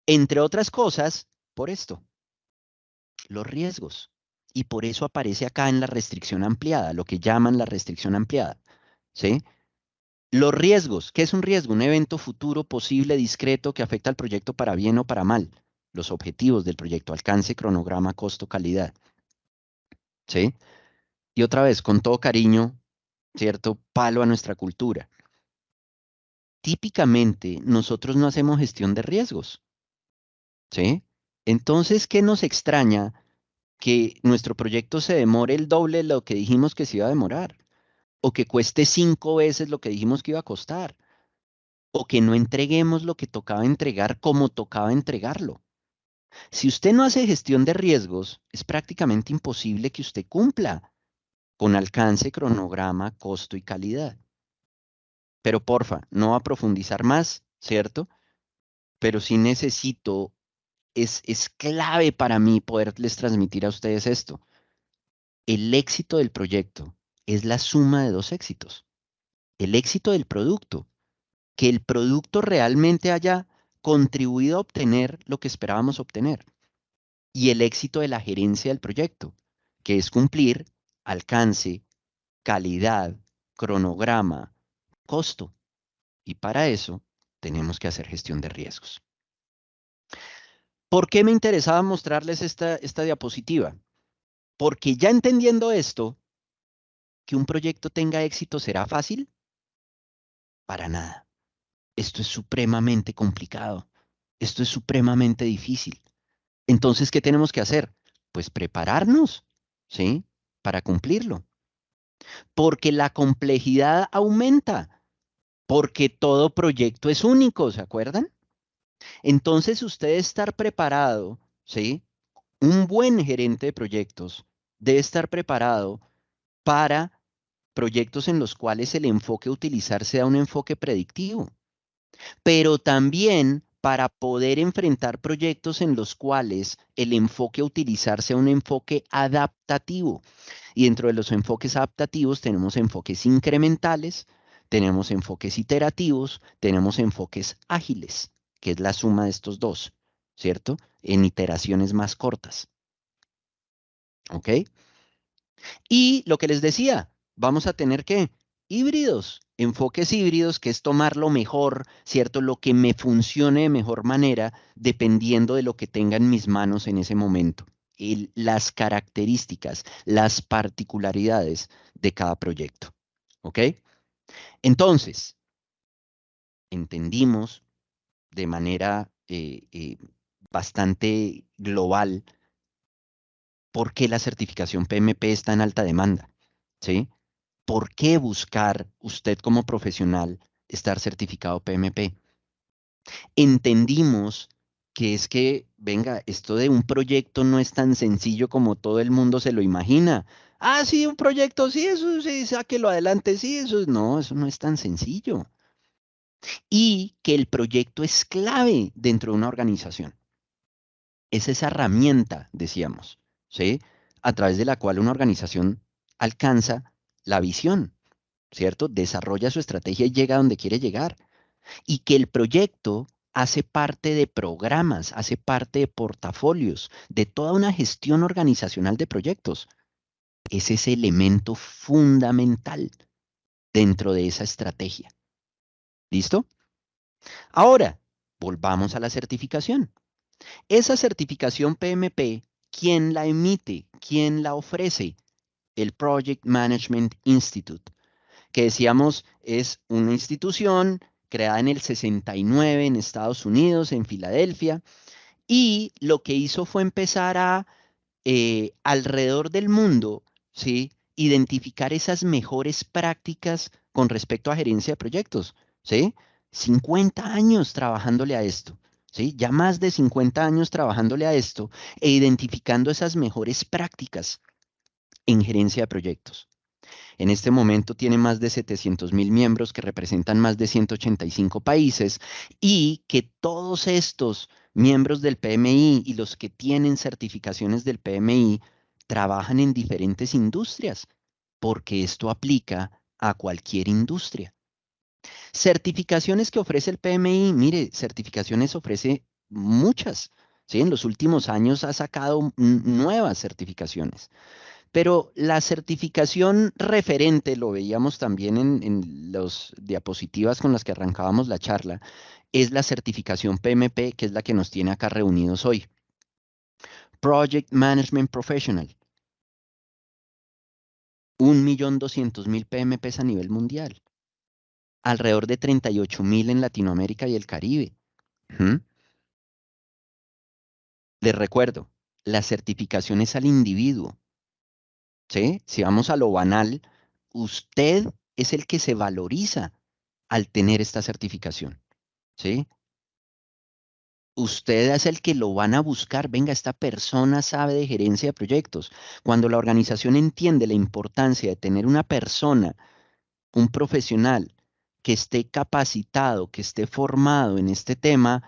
Entre otras cosas, por esto, los riesgos. Y por eso aparece acá en la restricción ampliada, lo que llaman la restricción ampliada, ¿sí? Los riesgos. ¿Qué es un riesgo? Un evento futuro posible, discreto, que afecta al proyecto para bien o para mal. Los objetivos del proyecto, alcance, cronograma, costo, calidad, ¿sí? Y otra vez, con todo cariño, ¿cierto? Palo a nuestra cultura. Típicamente, nosotros no hacemos gestión de riesgos, ¿sí? Entonces, ¿qué nos extraña? Que nuestro proyecto se demore el doble de lo que dijimos que se iba a demorar, o que cueste 5 veces lo que dijimos que iba a costar, o que no entreguemos lo que tocaba entregar como tocaba entregarlo. Si usted no hace gestión de riesgos, es prácticamente imposible que usted cumpla con alcance, cronograma, costo y calidad. Pero porfa, no va a profundizar más, ¿cierto? Pero sí necesito, es clave para mí poderles transmitir a ustedes esto. El éxito del proyecto es la suma de dos éxitos. El éxito del producto, que el producto realmente haya contribuido a obtener lo que esperábamos obtener. Y el éxito de la gerencia del proyecto, que es cumplir alcance, calidad, cronograma, costo. Y para eso tenemos que hacer gestión de riesgos. ¿Por qué me interesaba mostrarles esta diapositiva? Porque ya entendiendo esto, que un proyecto tenga éxito será fácil, para nada. Esto es supremamente complicado. Esto es supremamente difícil. Entonces, ¿qué tenemos que hacer? Pues prepararnos, ¿sí? Para cumplirlo. Porque la complejidad aumenta, porque todo proyecto es único, ¿se acuerdan? Entonces, usted debe estar preparado, ¿sí? Un buen gerente de proyectos debe estar preparado para proyectos en los cuales el enfoque a utilizar sea un enfoque predictivo, pero también para poder enfrentar proyectos en los cuales el enfoque a utilizar sea un enfoque adaptativo. Y dentro de los enfoques adaptativos tenemos enfoques incrementales, tenemos enfoques iterativos, tenemos enfoques ágiles, que es la suma de estos dos, ¿cierto? En iteraciones más cortas. ¿Ok? Y lo que les decía, vamos a tener que híbridos, enfoques híbridos, que es tomar lo mejor, ¿cierto? Lo que me funcione de mejor manera, dependiendo de lo que tenga en mis manos en ese momento. Las características, las particularidades de cada proyecto. ¿Ok? Entonces, entendimos de manera bastante global por qué la certificación PMP está en alta demanda. ¿Sí? ¿Por qué buscar usted como profesional estar certificado PMP? Entendimos que es que, venga, esto de un proyecto no es tan sencillo como todo el mundo se lo imagina. Ah, sí, un proyecto, sí, eso sí, sáquelo adelante, sí, eso no es tan sencillo. Y que el proyecto es clave dentro de una organización. Es esa herramienta, decíamos, ¿sí? A través de la cual una organización alcanza la visión, ¿cierto? Desarrolla su estrategia y llega a donde quiere llegar. Y que el proyecto hace parte de programas, hace parte de portafolios, de toda una gestión organizacional de proyectos. Es ese elemento fundamental dentro de esa estrategia. ¿Listo? Ahora, volvamos a la certificación. Esa certificación PMP, ¿quién la emite? ¿Quién la ofrece? El Project Management Institute, que decíamos es una institución creada en el 69 en Estados Unidos, en Filadelfia, y lo que hizo fue empezar a, alrededor del mundo, ¿sí? Identificar esas mejores prácticas con respecto a gerencia de proyectos, ¿sí? 50 años trabajándole a esto, ¿sí? Ya más de 50 años trabajándole a esto e identificando esas mejores prácticas en gerencia de proyectos. En este momento tiene más de 700.000 miembros que representan más de 185 países y que todos estos miembros del PMI y los que tienen certificaciones del PMI trabajan en diferentes industrias, porque esto aplica a cualquier industria. Certificaciones que ofrece el PMI, mire, certificaciones ofrece muchas, ¿sí? En los últimos años ha sacado nuevas certificaciones. Pero la certificación referente, lo veíamos también en las diapositivas con las que arrancábamos la charla, es la certificación PMP, que es la que nos tiene acá reunidos hoy. Project Management Professional. 1.200.000 PMPs a nivel mundial. Alrededor de 38.000 en Latinoamérica y el Caribe. ¿Mm? Les recuerdo, la certificación es al individuo. ¿Sí? Si vamos a lo banal, usted es el que se valoriza al tener esta certificación. ¿Sí? Usted es el que lo van a buscar. Venga, esta persona sabe de gerencia de proyectos. Cuando la organización entiende la importancia de tener una persona, un profesional que esté capacitado, que esté formado en este tema,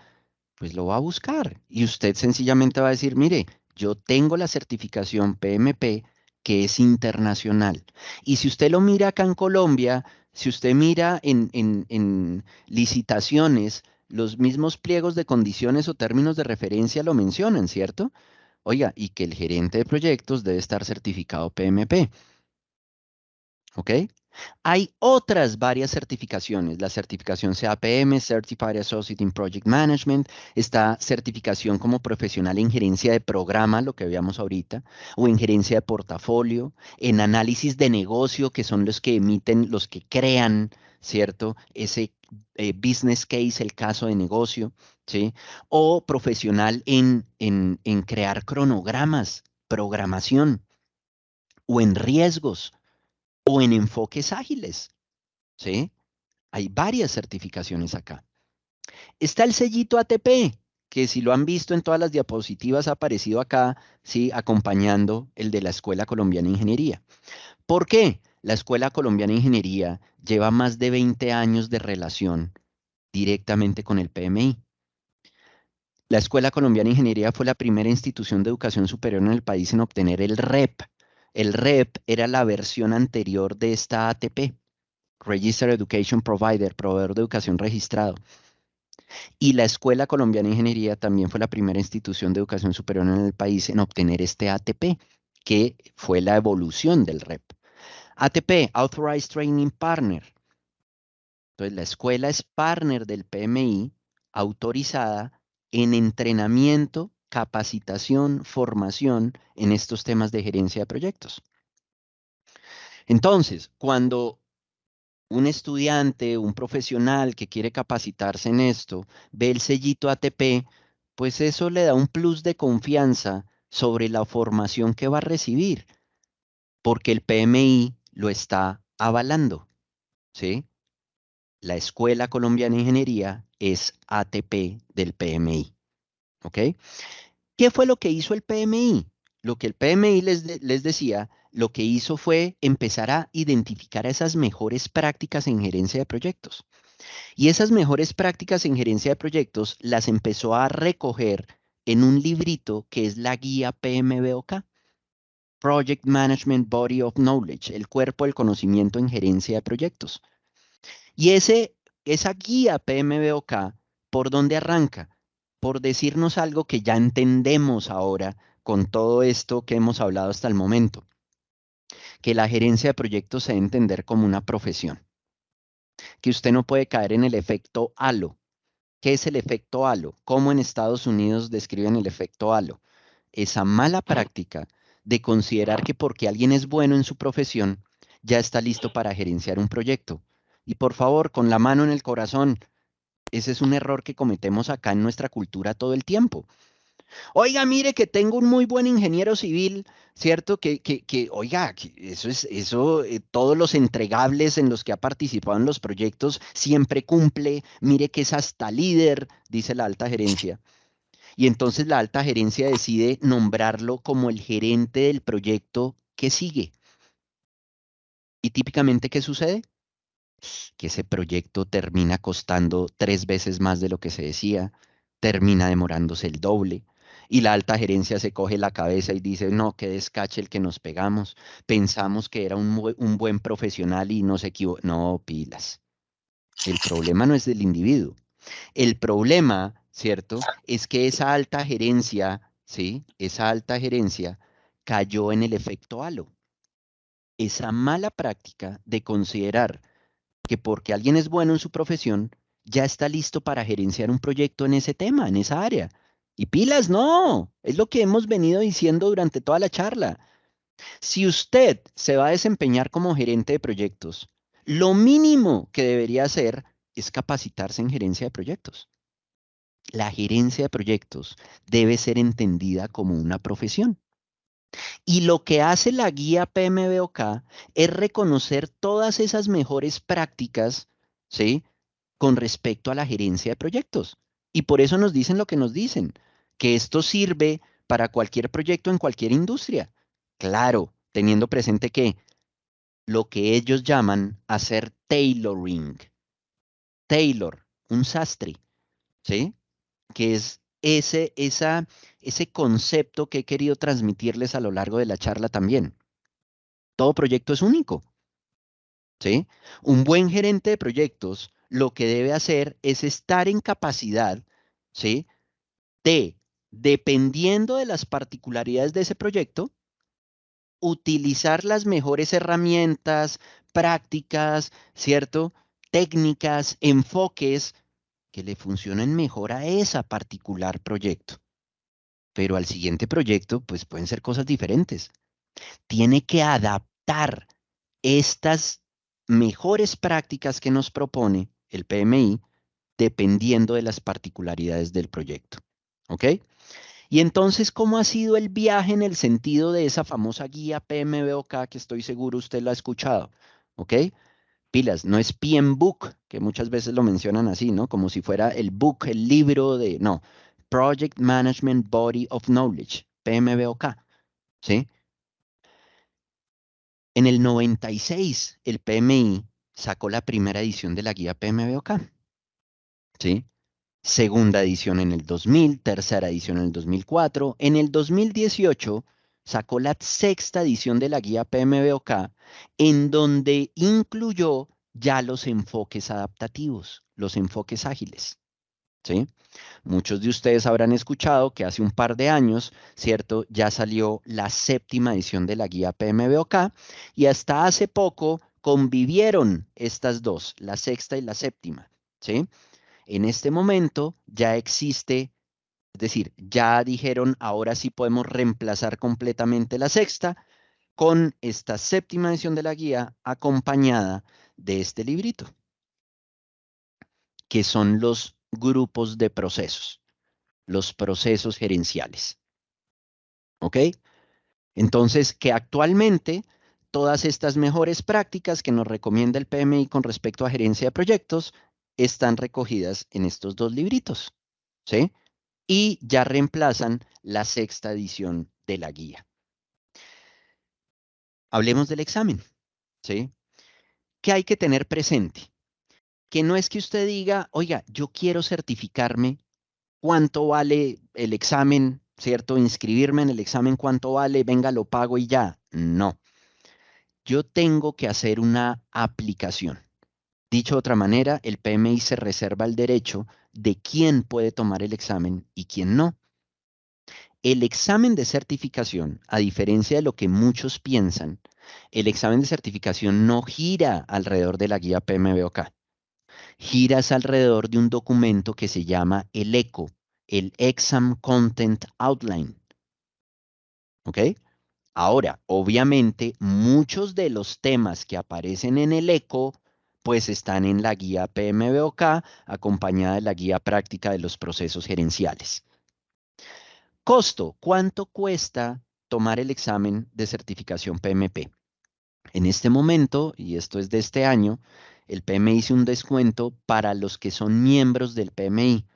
pues lo va a buscar. Y usted sencillamente va a decir, mire, yo tengo la certificación PMP que es internacional. Y si usted lo mira acá en Colombia, si usted mira en licitaciones, los mismos pliegos de condiciones o términos de referencia lo mencionan, ¿cierto? Oiga, y que el gerente de proyectos debe estar certificado PMP. ¿Ok? Hay otras varias certificaciones. La certificación CAPM, Certified Associate in Project Management, está certificación como profesional en gerencia de programa, lo que veíamos ahorita, o en gerencia de portafolio, en análisis de negocio, que son los que emiten, los que crean, ¿cierto? Ese business case, el caso de negocio, ¿sí? O profesional en crear cronogramas, programación, o en riesgos o en enfoques ágiles, ¿sí? Hay varias certificaciones acá. Está el sellito ATP, que si lo han visto en todas las diapositivas ha aparecido acá, ¿sí? Acompañando el de la Escuela Colombiana de Ingeniería. ¿Por qué? La Escuela Colombiana de Ingeniería lleva más de 20 años de relación directamente con el PMI. La Escuela Colombiana de Ingeniería fue la primera institución de educación superior en el país en obtener el REP. El REP era la versión anterior de esta ATP. Registered Education Provider, proveedor de educación registrado. Y la Escuela Colombiana de Ingeniería también fue la primera institución de educación superior en el país en obtener este ATP, que fue la evolución del REP. ATP, Authorized Training Partner. Entonces, la escuela es partner del PMI, autorizada en entrenamiento, capacitación, formación en estos temas de gerencia de proyectos. Entonces, cuando un estudiante, un profesional que quiere capacitarse en esto, ve el sellito ATP, pues eso le da un plus de confianza sobre la formación que va a recibir, porque el PMI lo está avalando, ¿sí? La Escuela Colombiana de Ingeniería es ATP del PMI, ¿ok? ¿Qué fue lo que hizo el PMI? Lo que el PMI les decía, lo que hizo fue empezar a identificar esas mejores prácticas en gerencia de proyectos. Y esas mejores prácticas en gerencia de proyectos las empezó a recoger en un librito que es la guía PMBOK, Project Management Body of Knowledge, el cuerpo del conocimiento en gerencia de proyectos. Y esa guía PMBOK, ¿por dónde arranca? Por decirnos algo que ya entendemos ahora con todo esto que hemos hablado hasta el momento, que la gerencia de proyectos se debe entender como una profesión, que usted no puede caer en el efecto halo. ¿Qué es el efecto halo? ¿Cómo en Estados Unidos describen el efecto halo? Esa mala práctica de considerar que porque alguien es bueno en su profesión, ya está listo para gerenciar un proyecto. Y por favor, con la mano en el corazón, ese es un error que cometemos acá en nuestra cultura todo el tiempo. Oiga, mire que tengo un muy buen ingeniero civil, ¿cierto? Oiga, que todos los entregables en los que ha participado en los proyectos siempre cumple. Mire que es hasta líder, dice la alta gerencia. Y entonces la alta gerencia decide nombrarlo como el gerente del proyecto que sigue. ¿Y típicamente qué sucede? Que ese proyecto termina costando 3 veces más de lo que se decía, termina demorándose el doble. Y la alta gerencia se coge la cabeza y dice, no, qué descache el que nos pegamos. Pensamos que era un buen profesional y nos equivocó. No, pilas. El problema no es del individuo. El problema, ¿cierto? Es que esa alta gerencia, ¿sí? Esa alta gerencia cayó en el efecto halo. Esa mala práctica de considerar que porque alguien es bueno en su profesión, ya está listo para gerenciar un proyecto en ese tema, en esa área. Y pilas, no, es lo que hemos venido diciendo durante toda la charla. Si usted se va a desempeñar como gerente de proyectos, lo mínimo que debería hacer es capacitarse en gerencia de proyectos. La gerencia de proyectos debe ser entendida como una profesión. Y lo que hace la guía PMBOK es reconocer todas esas mejores prácticas, ¿sí? Con respecto a la gerencia de proyectos. Y por eso nos dicen lo que nos dicen, que esto sirve para cualquier proyecto en cualquier industria. Claro, teniendo presente que lo que ellos llaman hacer tailoring, tailor, un sastre, ¿sí? Que es ese concepto que he querido transmitirles a lo largo de la charla también. Todo proyecto es único, ¿sí? Un buen gerente de proyectos lo que debe hacer es estar en capacidad, ¿sí? De, dependiendo de las particularidades de ese proyecto, utilizar las mejores herramientas, prácticas, ¿cierto? Técnicas, enfoques que le funcionen mejor a esa particular proyecto. Pero al siguiente proyecto, pues pueden ser cosas diferentes. Tiene que adaptar estas mejores prácticas que nos propone el PMI dependiendo de las particularidades del proyecto. ¿Ok? Y entonces, ¿cómo ha sido el viaje en el sentido de esa famosa guía PMBOK que estoy seguro usted lo ha escuchado? ¿Ok? Pilas, no es PM Book, que muchas veces lo mencionan así, ¿no? Como si fuera el book, el libro de, no, Project Management Body of Knowledge, PMBOK, ¿sí? En el 96, el PMI sacó la primera edición de la guía PMBOK, ¿sí? Segunda edición en el 2000, tercera edición en el 2004. En el 2018 sacó la sexta edición de la guía PMBOK, en donde incluyó ya los enfoques adaptativos, los enfoques ágiles, ¿sí? Muchos de ustedes habrán escuchado que hace un par de años, ¿cierto? Ya salió la séptima edición de la guía PMBOK y hasta hace poco convivieron estas dos, la sexta y la séptima, ¿sí? En este momento ya existe, es decir, ya dijeron, ahora sí podemos reemplazar completamente la sexta con esta séptima edición de la guía acompañada de este librito, que son los grupos de procesos, los procesos gerenciales. ¿Ok? Entonces, que actualmente todas estas mejores prácticas que nos recomienda el PMI con respecto a gerencia de proyectos están recogidas en estos dos libritos, ¿sí? Y ya reemplazan la sexta edición de la guía. Hablemos del examen, ¿sí? ¿Qué hay que tener presente? Que no es que usted diga, oiga, yo quiero certificarme, ¿cuánto vale el examen? ¿Cierto? Inscribirme en el examen, ¿cuánto vale? Venga, lo pago y ya. No. Yo tengo que hacer una aplicación. Dicho de otra manera, el PMI se reserva el derecho de quién puede tomar el examen y quién no. El examen de certificación, a diferencia de lo que muchos piensan, el examen de certificación no gira alrededor de la guía PMBOK. Giras alrededor de un documento que se llama el ECO, el Exam Content Outline. ¿Ok? Ahora, obviamente, muchos de los temas que aparecen en el ECO, pues están en la guía PMBOK, acompañada de la guía práctica de los procesos gerenciales. Costo, ¿cuánto cuesta tomar el examen de certificación PMP? En este momento, y esto es de este año, el PMI hizo un descuento para los que son miembros del PMI.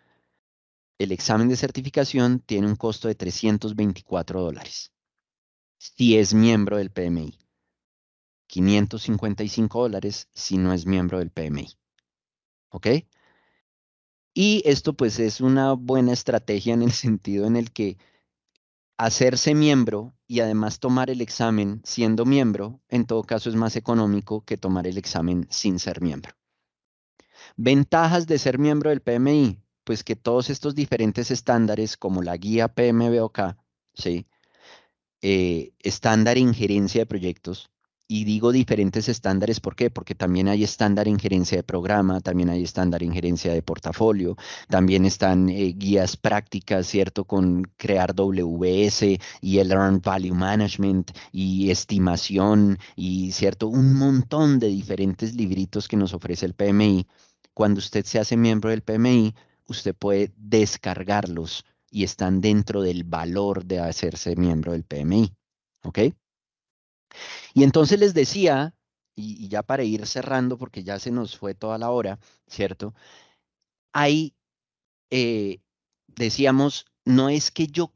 El examen de certificación tiene un costo de $324 si es miembro del PMI. $555 si no es miembro del PMI. ¿Ok? Y esto pues es una buena estrategia en el sentido en el que hacerse miembro y además tomar el examen siendo miembro, en todo caso es más económico que tomar el examen sin ser miembro. Ventajas de ser miembro del PMI, pues que todos estos diferentes estándares como la guía PMBOK, ¿sí? Estándar en gerencia de proyectos. Y digo diferentes estándares, ¿por qué? Porque también hay estándar en gerencia de programa, también hay estándar en gerencia de portafolio, también están guías prácticas, ¿cierto? Con crear WS y el Earned Value Management y estimación y, ¿cierto? Un montón de diferentes libritos que nos ofrece el PMI. Cuando usted se hace miembro del PMI, usted puede descargarlos y están dentro del valor de hacerse miembro del PMI. ¿Ok? Y entonces les decía, y ya para ir cerrando, porque ya se nos fue toda la hora, ¿cierto? Ahí decíamos, no es que yo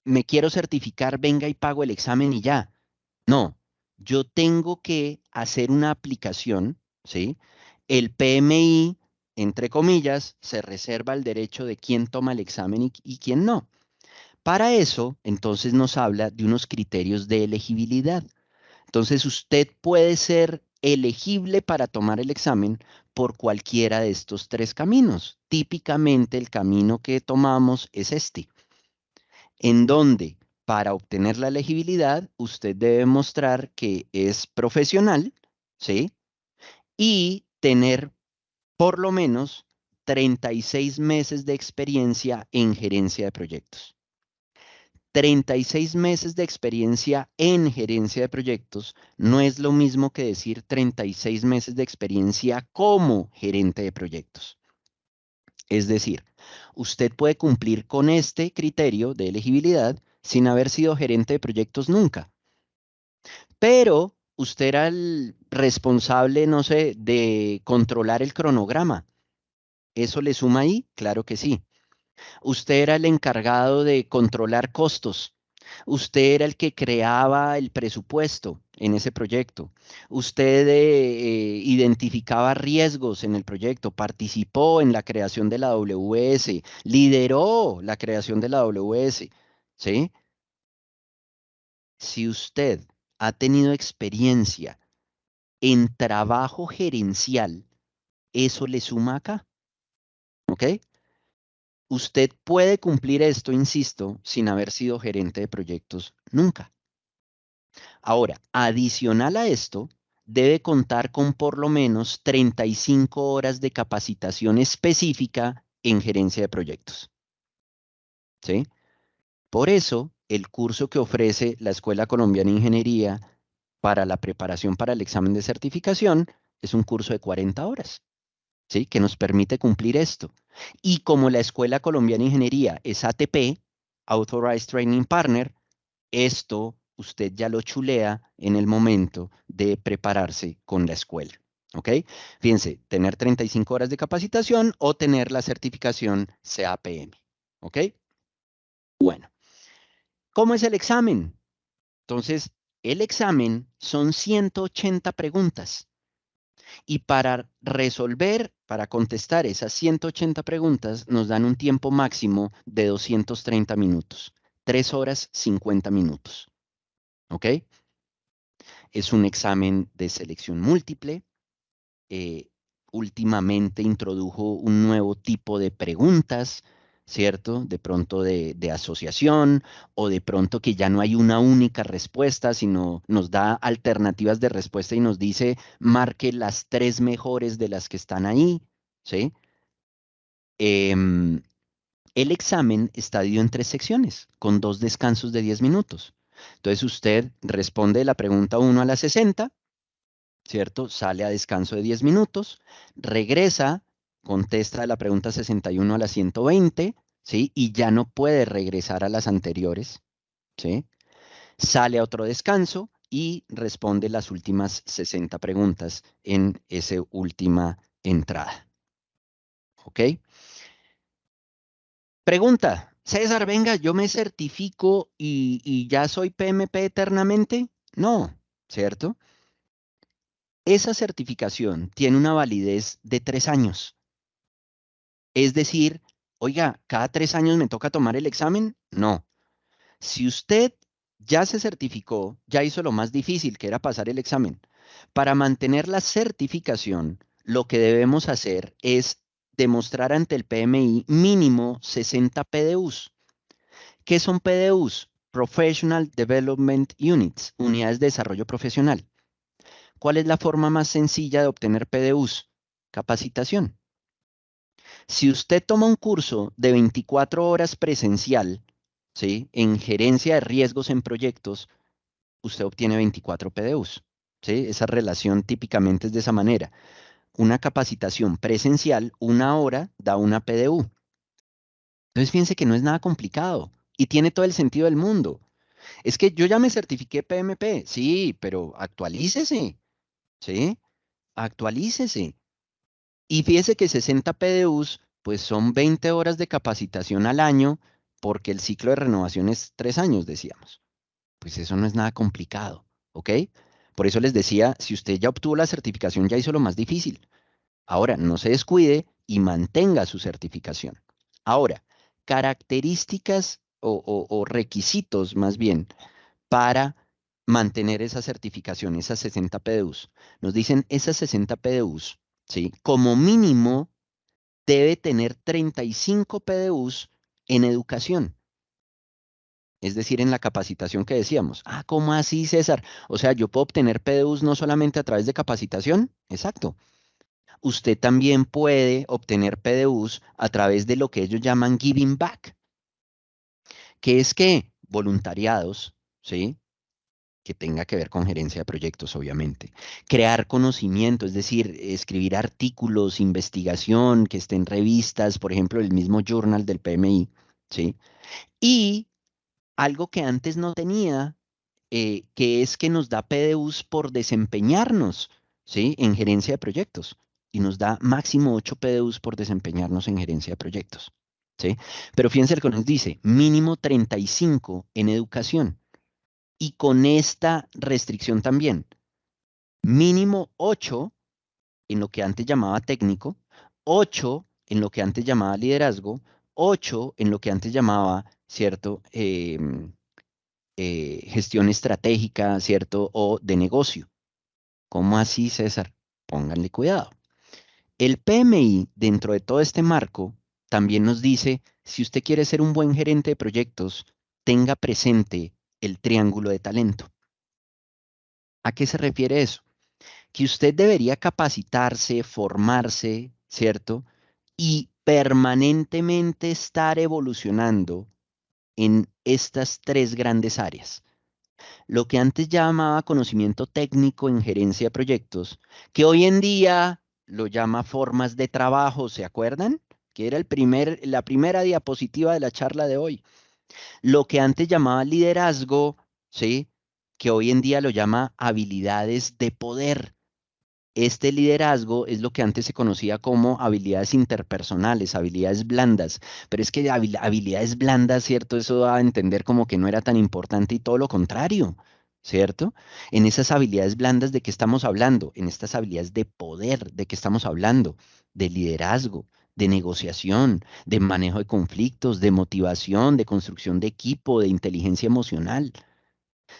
me quiero certificar, venga y pago el examen y ya. No, yo tengo que hacer una aplicación, ¿sí? El PMI, entre comillas, se reserva el derecho de quién toma el examen y quién no. Para eso, entonces nos habla de unos criterios de elegibilidad. Entonces, usted puede ser elegible para tomar el examen por cualquiera de estos tres caminos. Típicamente, el camino que tomamos es este, en donde para obtener la elegibilidad, usted debe mostrar que es profesional, ¿sí? Y tener por lo menos 36 meses de experiencia en gerencia de proyectos. 36 meses de experiencia en gerencia de proyectos no es lo mismo que decir 36 meses de experiencia como gerente de proyectos. Es decir, usted puede cumplir con este criterio de elegibilidad sin haber sido gerente de proyectos nunca, pero usted era el responsable, no sé, de controlar el cronograma. ¿Eso le suma ahí? Claro que sí. Usted era el encargado de controlar costos. Usted era el que creaba el presupuesto en ese proyecto. Usted identificaba riesgos en el proyecto, participó en la creación de la WS, lideró la creación de la WS, ¿sí? Si usted ha tenido experiencia en trabajo gerencial, eso le suma acá, ¿ok? Usted puede cumplir esto, insisto, sin haber sido gerente de proyectos nunca. Ahora, adicional a esto, debe contar con por lo menos 35 horas de capacitación específica en gerencia de proyectos. ¿Sí? Por eso, el curso que ofrece la Escuela Colombiana de Ingeniería para la preparación para el examen de certificación es un curso de 40 horas. ¿Sí? Que nos permite cumplir esto. Y como la Escuela Colombiana de Ingeniería es ATP, Authorized Training Partner, esto usted ya lo chulea en el momento de prepararse con la escuela. ¿Ok? Fíjense, tener 35 horas de capacitación o tener la certificación CAPM. ¿Ok? Bueno, ¿cómo es el examen? Entonces, el examen son 180 preguntas. Y para resolver, para contestar esas 180 preguntas, nos dan un tiempo máximo de 230 minutos, 3 horas 50 minutos. ¿Ok? Es un examen de selección múltiple. eh, Últimamente introdujo un nuevo tipo de preguntas, ¿cierto? De pronto de asociación o de pronto que ya no hay una única respuesta, sino nos da alternativas de respuesta y nos dice, marque las tres mejores de las que están ahí, ¿sí? Em, el examen está dividido en tres secciones, con dos descansos de 10 minutos. Entonces usted responde la pregunta 1 a la 60, ¿cierto? Sale a descanso de 10 minutos, regresa, contesta la pregunta 61 a la 120, ¿sí? Y ya no puede regresar a las anteriores, ¿sí? Sale a otro descanso y responde las últimas 60 preguntas en esa última entrada, ¿ok? Pregunta, César, venga, yo me certifico y ya soy PMP eternamente. No, ¿cierto? Esa certificación tiene una validez de 3 años. Es decir, oiga, ¿cada 3 años me toca tomar el examen? No. Si usted ya se certificó, ya hizo lo más difícil, que era pasar el examen. Para mantener la certificación, lo que debemos hacer es demostrar ante el PMI mínimo 60 PDUs. ¿Qué son PDUs? Professional Development Units, unidades de desarrollo profesional. ¿Cuál es la forma más sencilla de obtener PDUs? Capacitación. Si usted toma un curso de 24 horas presencial, ¿sí? En gerencia de riesgos en proyectos, usted obtiene 24 PDUs. ¿Sí? Esa relación típicamente es de esa manera. Una capacitación presencial, una hora, da una PDU. Entonces fíjense que no es nada complicado y tiene todo el sentido del mundo. Es que yo ya me certifiqué PMP, sí, pero actualícese, ¿sí? Actualícese. Y fíjese que 60 PDUs, pues son 20 horas de capacitación al año, porque el ciclo de renovación es 3 años, decíamos. Pues eso no es nada complicado, ¿ok? Por eso les decía, si usted ya obtuvo la certificación, ya hizo lo más difícil. Ahora, no se descuide y mantenga su certificación. Ahora, características o requisitos más bien para mantener esa certificación, esas 60 PDUs. Nos dicen esas 60 PDUs, ¿sí? Como mínimo debe tener 35 PDUs en educación. Es decir, en la capacitación que decíamos. Ah, ¿cómo así, César? O sea, yo puedo obtener PDUs no solamente a través de capacitación. Exacto. Usted también puede obtener PDUs a través de lo que ellos llaman giving back, que es que voluntariados, ¿sí? Que tenga que ver con gerencia de proyectos, obviamente. Crear conocimiento, es decir, escribir artículos, investigación, que estén en revistas, por ejemplo, el mismo journal del PMI, ¿sí? Y algo que antes no tenía, que es que nos da PDUs por desempeñarnos, ¿sí? En gerencia de proyectos. Y nos da máximo 8 PDUs por desempeñarnos en gerencia de proyectos, ¿sí? Pero fíjense lo que nos dice, mínimo 35 en educación. Y con esta restricción también, mínimo 8 en lo que antes llamaba técnico, 8 en lo que antes llamaba liderazgo, 8 en lo que antes llamaba, ¿cierto? Gestión estratégica, ¿cierto? O de negocio. ¿Cómo así, César? Pónganle cuidado. El PMI, dentro de todo este marco, también nos dice, si usted quiere ser un buen gerente de proyectos, tenga presente el triángulo de talento. ¿A qué se refiere eso? Que usted debería capacitarse, formarse, ¿cierto? Y permanentemente estar evolucionando en estas tres grandes áreas. Lo que antes llamaba conocimiento técnico en gerencia de proyectos, que hoy en día lo llama formas de trabajo, ¿se acuerdan? Que era la primera diapositiva de la charla de hoy. Lo que antes llamaba liderazgo, ¿sí? Que hoy en día lo llama habilidades de poder. Este liderazgo es lo que antes se conocía como habilidades interpersonales, habilidades blandas, pero es que habilidades blandas, ¿cierto? Eso da a entender como que no era tan importante y todo lo contrario, ¿cierto? En esas habilidades blandas, ¿de qué estamos hablando? En estas habilidades de poder, ¿de qué estamos hablando? De liderazgo, de negociación, de manejo de conflictos, de motivación, de construcción de equipo, de inteligencia emocional.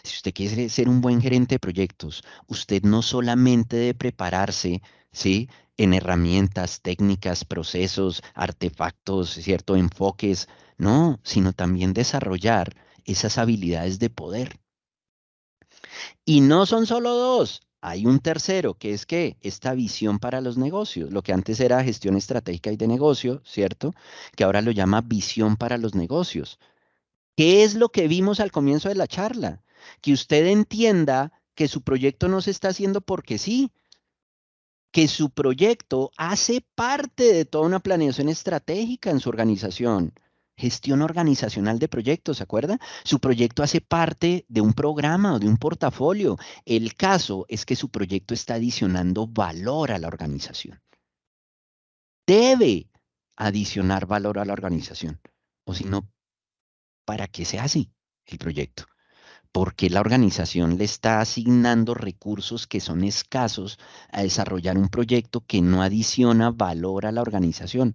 Si usted quiere ser un buen gerente de proyectos, usted no solamente debe prepararse, ¿sí? En herramientas, técnicas, procesos, artefactos, ¿cierto? Enfoques, no, sino también desarrollar esas habilidades de poder. Y no son solo dos, hay un tercero, que es que esta visión para los negocios, lo que antes era gestión estratégica y de negocio, ¿cierto? Que ahora lo llama visión para los negocios. ¿Qué es lo que vimos al comienzo de la charla? Que usted entienda que su proyecto no se está haciendo porque sí, que su proyecto hace parte de toda una planeación estratégica en su organización. Gestión organizacional de proyectos, ¿se acuerda? Su proyecto hace parte de un programa o de un portafolio. El caso es que su proyecto está adicionando valor a la organización. Debe adicionar valor a la organización. O si no, ¿para qué se hace el proyecto? Porque la organización le está asignando recursos que son escasos a desarrollar un proyecto que no adiciona valor a la organización.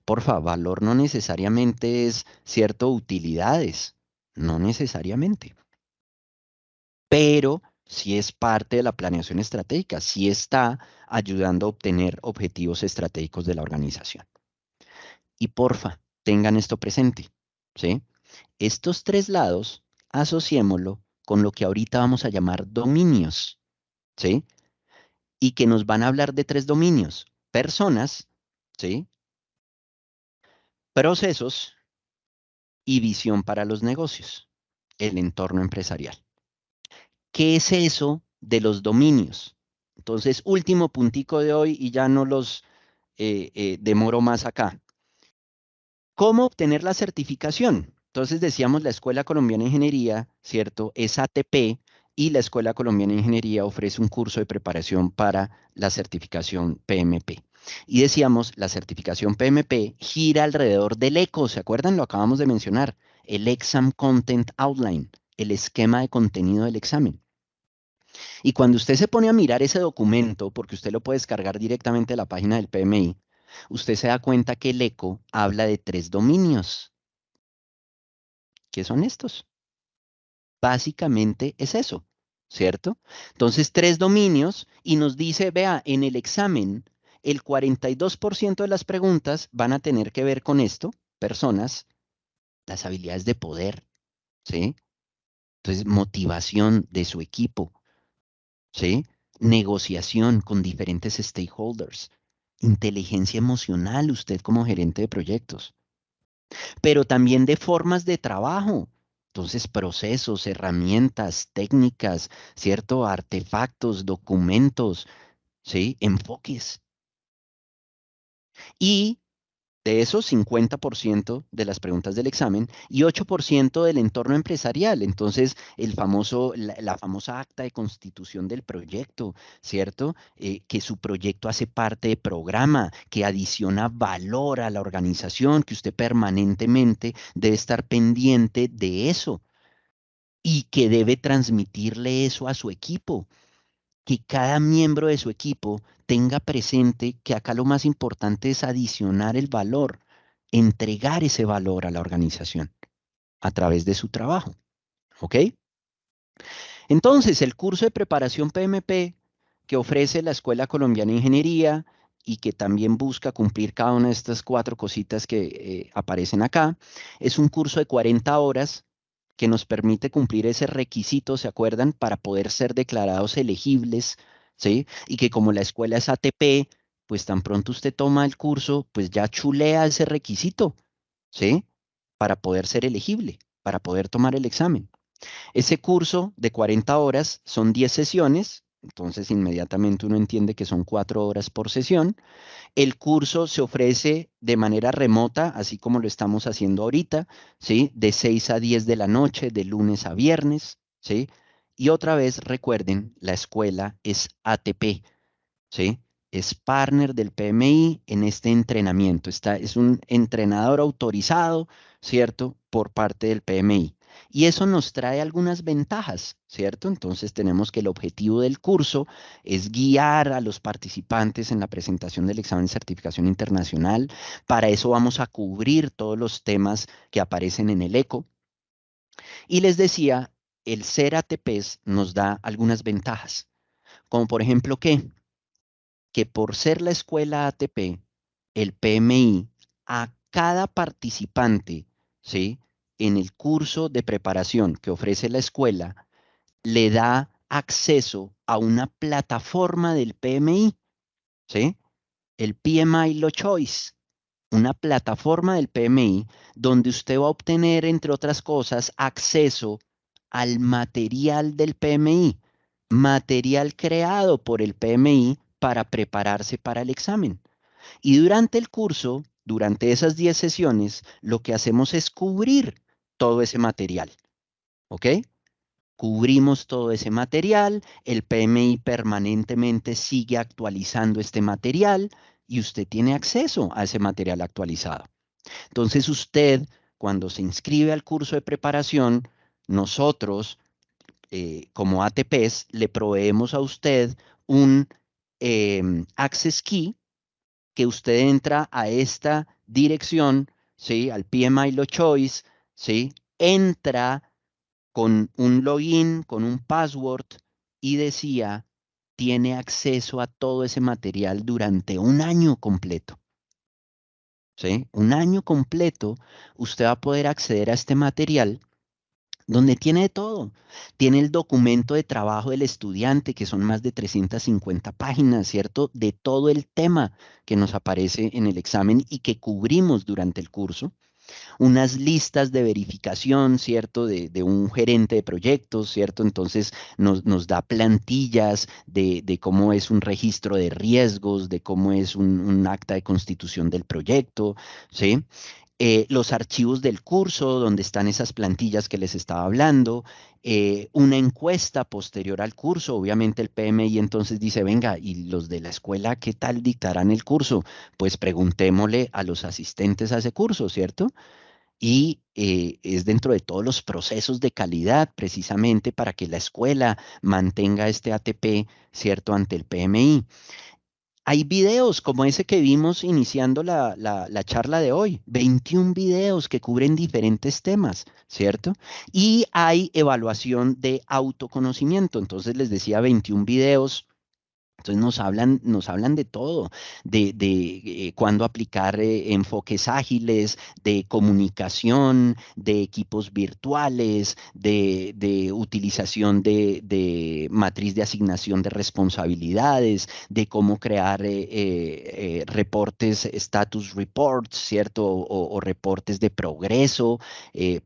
Porfa, valor no necesariamente es cierto utilidades, No necesariamente. Pero sí es parte de la planeación estratégica, sí está ayudando a obtener objetivos estratégicos de la organización. Y porfa, tengan esto presente, ¿sí? Estos tres lados, asociémoslo con lo que ahorita vamos a llamar dominios, ¿sí? Y que nos van a hablar de tres dominios: personas, ¿sí? Procesos y visión para los negocios, el entorno empresarial. ¿Qué es eso de los dominios? Entonces, último puntico de hoy y ya no los demoro más acá. ¿Cómo obtener la certificación? Entonces decíamos la Escuela Colombiana de Ingeniería, ¿cierto? Es ATP y la Escuela Colombiana de Ingeniería ofrece un curso de preparación para la certificación PMP. Y decíamos, la certificación PMP gira alrededor del ECO, ¿se acuerdan? Lo acabamos de mencionar, el Exam Content Outline, el esquema de contenido del examen. Y cuando usted se pone a mirar ese documento, porque usted lo puede descargar directamente de la página del PMI, usted se da cuenta que el ECO habla de tres dominios. ¿Qué son estos? Básicamente es eso, ¿cierto? Entonces, tres dominios y nos dice, vea, en el examen, el 42% de las preguntas van a tener que ver con esto: personas, las habilidades de poder, ¿sí? Entonces, motivación de su equipo, ¿sí? Negociación con diferentes stakeholders, inteligencia emocional, usted como gerente de proyectos, pero también de formas de trabajo. Entonces, procesos, herramientas, técnicas, ¿cierto? Artefactos, documentos, ¿sí? Enfoques. Y de esos, 50% de las preguntas del examen y 8% del entorno empresarial. Entonces, la famosa acta de constitución del proyecto, ¿cierto? Que su proyecto hace parte de programa, que adiciona valor a la organización, que usted permanentemente debe estar pendiente de eso y que debe transmitirle eso a su equipo, que cada miembro de su equipo tenga presente que acá lo más importante es adicionar el valor, entregar ese valor a la organización a través de su trabajo. ¿Ok? Entonces, el curso de preparación PMP que ofrece la Escuela Colombiana de Ingeniería y que también busca cumplir cada una de estas cuatro cositas que aparecen acá, es un curso de 40 horas que nos permite cumplir ese requisito, ¿se acuerdan? Para poder ser declarados elegibles, ¿sí? Y que como la escuela es ATP, pues tan pronto usted toma el curso, pues ya chulea ese requisito, ¿sí? Para poder ser elegible, para poder tomar el examen. Ese curso de 40 horas son 10 sesiones, entonces inmediatamente uno entiende que son 4 horas por sesión. El curso se ofrece de manera remota, así como lo estamos haciendo ahorita, ¿sí? De 6 a 10 de la noche, de lunes a viernes, ¿sí? Y otra vez recuerden, la escuela es ATP, ¿sí? Es partner del PMI en este entrenamiento. Es un entrenador autorizado, ¿cierto? Por parte del PMI. Y eso nos trae algunas ventajas, ¿cierto? Entonces tenemos que el objetivo del curso es guiar a los participantes en la presentación del examen de certificación internacional. Para eso vamos a cubrir todos los temas que aparecen en el ECO. Y les decía, el ser ATPs nos da algunas ventajas, como por ejemplo que por ser la escuela ATP, el PMI, a cada participante, ¿sí? En el curso de preparación que ofrece la escuela, le da acceso a una plataforma del PMI, ¿sí? El PMI Law Choice, una plataforma del PMI donde usted va a obtener, entre otras cosas, acceso al material del PMI, material creado por el PMI para prepararse para el examen. Y durante el curso, durante esas 10 sesiones, lo que hacemos es cubrir todo ese material, ¿ok? Cubrimos todo ese material, el PMI permanentemente sigue actualizando este material y usted tiene acceso a ese material actualizado. Entonces usted, cuando se inscribe al curso de preparación, nosotros, como ATPs, le proveemos a usted un Access Key que usted entra a esta dirección, ¿sí? Al PMI Law Choice, ¿sí? entra con un login, con un password y decía, tiene acceso a todo ese material durante un año completo. ¿Sí? Un año completo usted va a poder acceder a este material donde tiene de todo. Tiene el documento de trabajo del estudiante, que son más de 350 páginas, ¿cierto? De todo el tema que nos aparece en el examen y que cubrimos durante el curso, unas listas de verificación, ¿cierto? De un gerente de proyectos, ¿cierto? Entonces nos da plantillas de cómo es un registro de riesgos, de cómo es un acta de constitución del proyecto, ¿sí? Los archivos del curso, donde están esas plantillas que les estaba hablando, una encuesta posterior al curso, obviamente el PMI entonces dice, venga, ¿y los de la escuela qué tal dictarán el curso? Pues preguntémosle a los asistentes a ese curso, ¿cierto? Y es dentro de todos los procesos de calidad, precisamente para que la escuela mantenga este ATP, ¿cierto?, ante el PMI. Hay videos como ese que vimos iniciando la charla de hoy, 21 videos que cubren diferentes temas, ¿cierto? Y hay evaluación de autoconocimiento, entonces les decía 21 videos. Entonces nos hablan de todo, de cuándo aplicar enfoques ágiles, de comunicación, de equipos virtuales, de utilización de matriz de asignación de responsabilidades, de cómo crear reportes, status reports, ¿cierto? O reportes de progreso,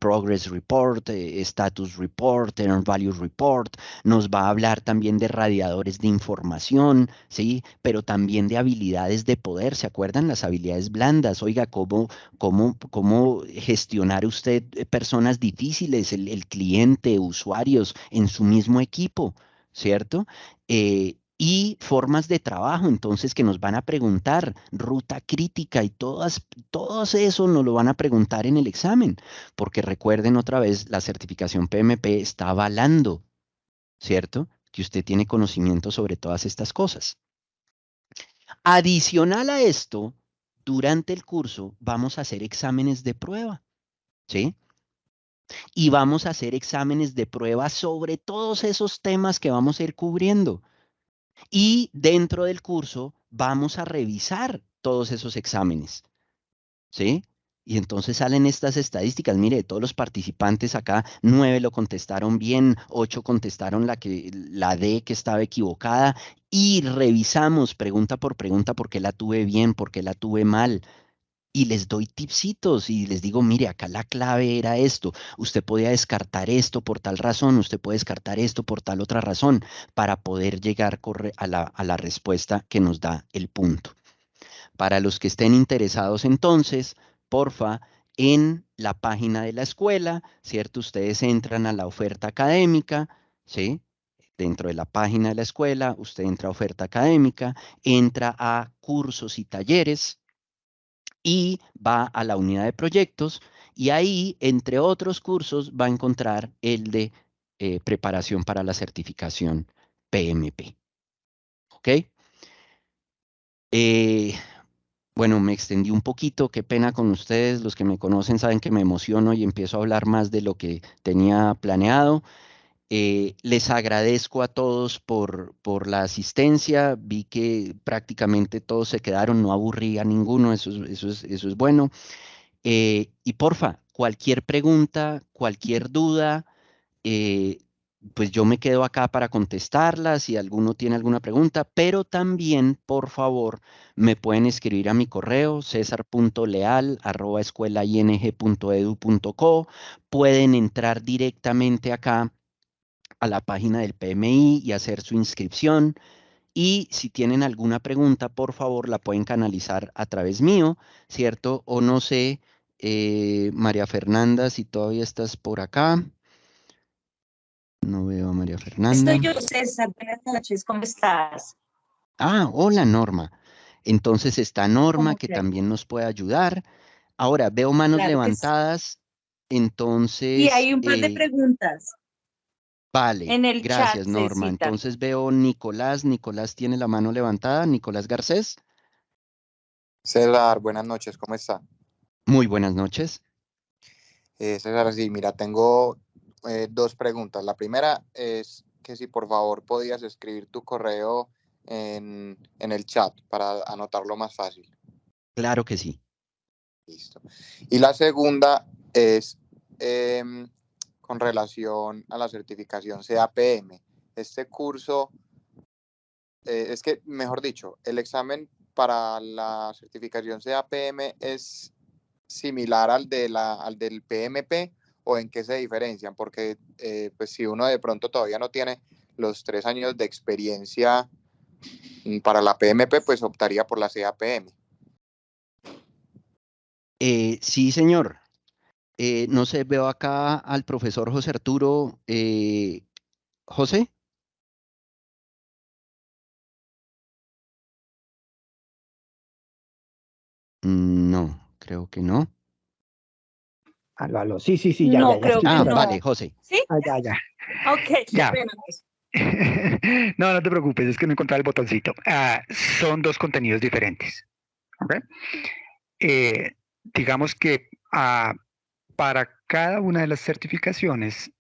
progress report, status report, earned value report. Nos va a hablar también de radiadores de información, ¿sí? Pero también de habilidades de poder. ¿Se acuerdan? Las habilidades blandas. Oiga, ¿cómo gestionar usted personas difíciles, el cliente, usuarios en su mismo equipo, ¿cierto? Y formas de trabajo, entonces, que nos van a preguntar, ruta crítica y todo eso nos lo van a preguntar en el examen, porque recuerden otra vez, la certificación PMP está avalando, ¿cierto? Que usted tiene conocimiento sobre todas estas cosas. Adicional a esto, durante el curso vamos a hacer exámenes de prueba, ¿sí? Y vamos a hacer exámenes de prueba sobre todos esos temas que vamos a ir cubriendo. Y dentro del curso vamos a revisar todos esos exámenes, ¿sí? Y entonces salen estas estadísticas. Mire, de todos los participantes acá, 9 lo contestaron bien, 8 contestaron la D que estaba equivocada y revisamos pregunta por pregunta por qué la tuve bien, por qué la tuve mal. Y les doy tipsitos y les digo, mire, acá la clave era esto. Usted podía descartar esto por tal razón, usted puede descartar esto por tal otra razón para poder llegar a la respuesta que nos da el punto. Para los que estén interesados entonces, porfa, en la página de la escuela, ¿cierto? Ustedes entran a la oferta académica, ¿sí? Dentro de la página de la escuela, usted entra a oferta académica, entra a cursos y talleres y va a la unidad de proyectos y ahí, entre otros cursos, va a encontrar el de preparación para la certificación PMP. ¿Ok? Eh, Bueno, me extendí un poquito, qué pena con ustedes. Los que me conocen saben que me emociono y empiezo a hablar más de lo que tenía planeado. Les agradezco a todos por la asistencia. Vi que prácticamente todos se quedaron, no aburrí a ninguno, eso es bueno. Y porfa, cualquier pregunta, cualquier duda, eh, pues yo me quedo acá para contestarlas si alguno tiene alguna pregunta, pero también, por favor, me pueden escribir a mi correo cesar.leal@escuelaing.edu.co. Pueden entrar directamente acá a la página del PMI y hacer su inscripción. Y si tienen alguna pregunta, por favor, la pueden canalizar a través mío, ¿cierto? O no sé, María Fernanda, si todavía estás por acá. No veo a María Estoy Fernanda. yo, César. Buenas noches, ¿cómo estás? Ah, hola Norma. Entonces está Norma ¿Cómo que te ha ido? también nos puede ayudar. Ahora veo manos Claro que sí. levantadas. Y Entonces, hay un par de preguntas vale, en el chat, gracias Norma. Cecita. Entonces veo Nicolás. Nicolás tiene la mano levantada. Nicolás Garcés. César, buenas noches, ¿cómo está? Muy buenas noches. César, sí, mira, tengo dos preguntas. La primera es que si por favor podías escribir tu correo en el chat para anotarlo más fácil. Claro que sí. Listo. Y la segunda es con relación a la certificación CAPM. Este curso, es que, mejor dicho, el examen para la certificación CAPM es similar al del PMP, o en qué se diferencian, porque pues si uno de pronto todavía no tiene los 3 años de experiencia para la PMP, pues optaría por la CAPM. Sí, señor. No sé, veo acá al profesor José Arturo. ¿José? No, creo que no. Aló. Sí, No, ya creo estoy que Ah, no. vale, José. ¿Sí? ya. Ok, qué Ya. pena, pues. No te preocupes, es que no encontraba el botoncito. Son dos contenidos diferentes. ¿Ok? Digamos que para cada una de las certificaciones,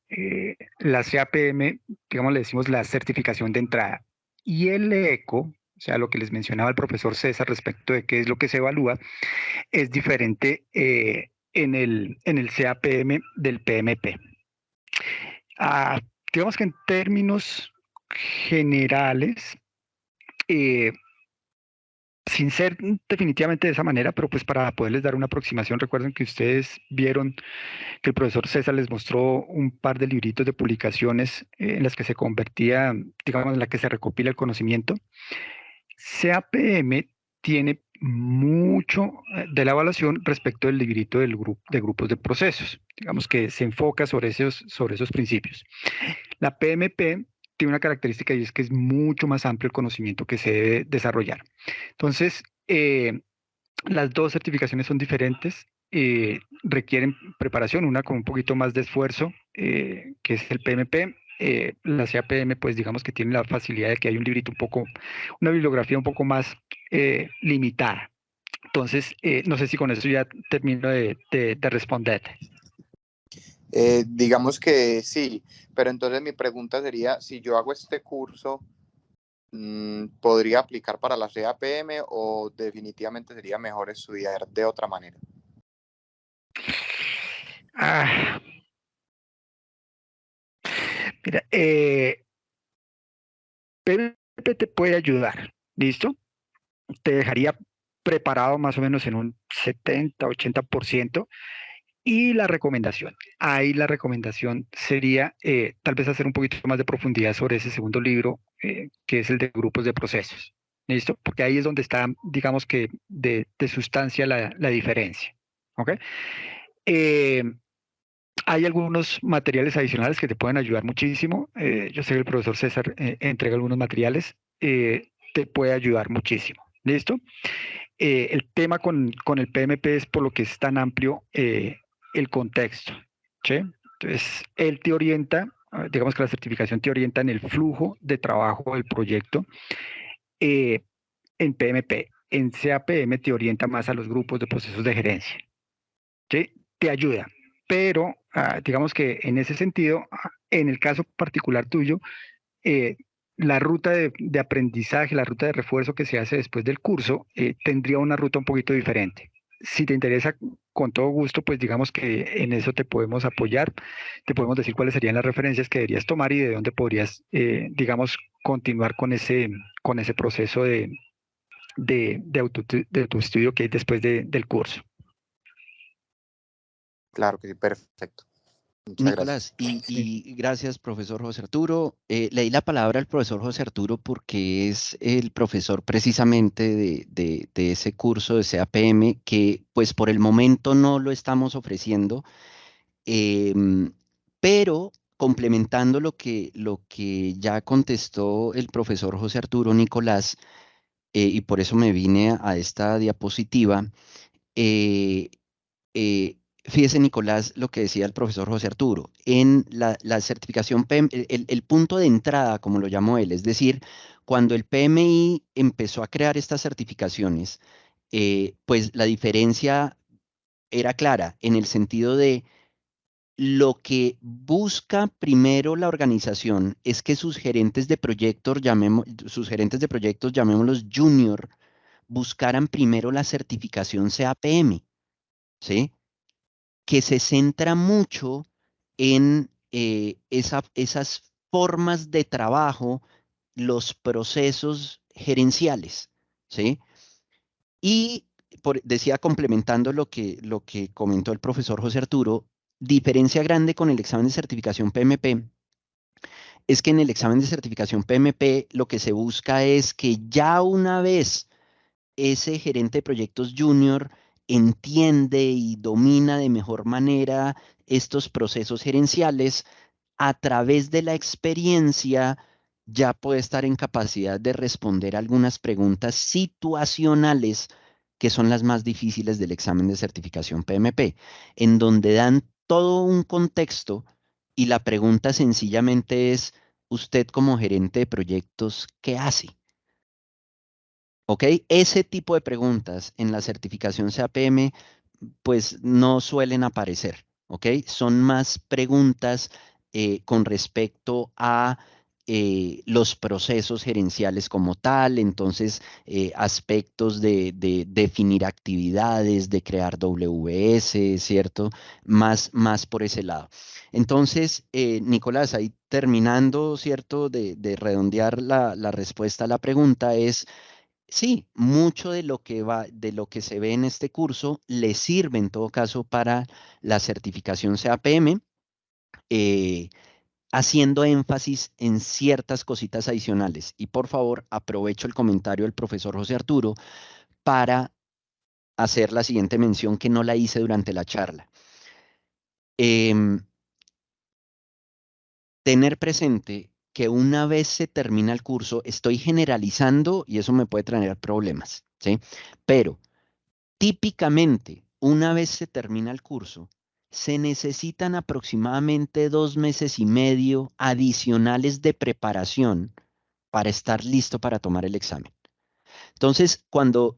la CAPM, digamos, le decimos la certificación de entrada, y el ECO, o sea, lo que les mencionaba el profesor César respecto de qué es lo que se evalúa, es diferente en el CAPM del PMP. Digamos que en términos generales, sin ser definitivamente de esa manera, pero pues para poderles dar una aproximación, recuerden que ustedes vieron que el profesor César les mostró un par de libritos de publicaciones en las que se convertía, digamos, en la que se recopila el conocimiento. CAPM tiene mucho de la evaluación respecto del librito de grupos de procesos, digamos que se enfoca sobre esos principios. La PMP tiene una característica y es que es mucho más amplio el conocimiento que se debe desarrollar. Entonces, las dos certificaciones son diferentes, requieren preparación, una con un poquito más de esfuerzo, que es el PMP. La CAPM, pues digamos que tiene la facilidad de que hay una bibliografía un poco más limitada. Entonces, no sé si con eso ya termino de responder. Digamos que sí, pero entonces mi pregunta sería, si yo hago este curso, ¿podría aplicar para la CAPM o definitivamente sería mejor estudiar de otra manera? Mira, PMP te puede ayudar, ¿listo? Te dejaría preparado más o menos en un 70-80%. Y la recomendación, ahí la recomendación sería tal vez hacer un poquito más de profundidad sobre ese segundo libro, que es el de grupos de procesos. ¿Listo? Porque ahí es donde está, digamos que de sustancia la diferencia. ¿Ok? Hay algunos materiales adicionales que te pueden ayudar muchísimo. Yo sé que el profesor César entrega algunos materiales, te puede ayudar muchísimo. ¿Listo? El tema con el PMP es por lo que es tan amplio el contexto. ¿Sí? Entonces, él te orienta, digamos que la certificación te orienta en el flujo de trabajo del proyecto en PMP. En CAPM te orienta más a los grupos de procesos de gerencia. ¿Sí? Te ayuda, pero digamos que en ese sentido, en el caso particular tuyo, la ruta de aprendizaje, la ruta de refuerzo que se hace después del curso, tendría una ruta un poquito diferente. Si te interesa, con todo gusto, pues digamos que en eso te podemos apoyar, te podemos decir cuáles serían las referencias que deberías tomar y de dónde podrías, digamos, continuar con ese proceso de autoestudio que hay después del curso. Claro que sí, perfecto. Muchas Nicolás, gracias. y gracias, profesor José Arturo. Le di la palabra al profesor José Arturo porque es el profesor precisamente de ese curso de CAPM que pues por el momento no lo estamos ofreciendo, pero complementando lo que ya contestó el profesor José Arturo, Nicolás, y por eso me vine a esta diapositiva. eh, eh, Fíjese, Nicolás, lo que decía el profesor José Arturo. En la certificación PEM, el punto de entrada, como lo llamó él, es decir, cuando el PMI empezó a crear estas certificaciones, pues la diferencia era clara en el sentido de lo que busca primero la organización es que sus gerentes de proyectos, llamémoslos junior, buscaran primero la certificación CAPM, ¿sí? Que se centra mucho en esas formas de trabajo, los procesos gerenciales, ¿sí? Y decía, complementando lo que comentó el profesor José Arturo, diferencia grande con el examen de certificación PMP es que en el examen de certificación PMP lo que se busca es que ya una vez ese gerente de proyectos junior entiende y domina de mejor manera estos procesos gerenciales, a través de la experiencia ya puede estar en capacidad de responder algunas preguntas situacionales que son las más difíciles del examen de certificación PMP, en donde dan todo un contexto y la pregunta sencillamente es, usted como gerente de proyectos, ¿qué hace? ¿Ok? Ese tipo de preguntas en la certificación CAPM pues no suelen aparecer, ¿ok? Son más preguntas con respecto a los procesos gerenciales como tal, entonces aspectos de definir actividades, de crear WS, ¿cierto? Más por ese lado. Entonces, Nicolás, ahí terminando, ¿cierto? De redondear la respuesta a la pregunta es... Sí, mucho de lo que se ve en este curso le sirve en todo caso para la certificación CAPM, eh, haciendo énfasis en ciertas cositas adicionales. Y por favor, aprovecho el comentario del profesor José Arturo para hacer la siguiente mención que no la hice durante la charla. Em, Tener presente que una vez se termina el curso, estoy generalizando y eso me puede traer problemas, ¿sí? Pero típicamente, una vez se termina el curso, se necesitan aproximadamente 2 meses y medio adicionales de preparación para estar listo para tomar el examen. Entonces, cuando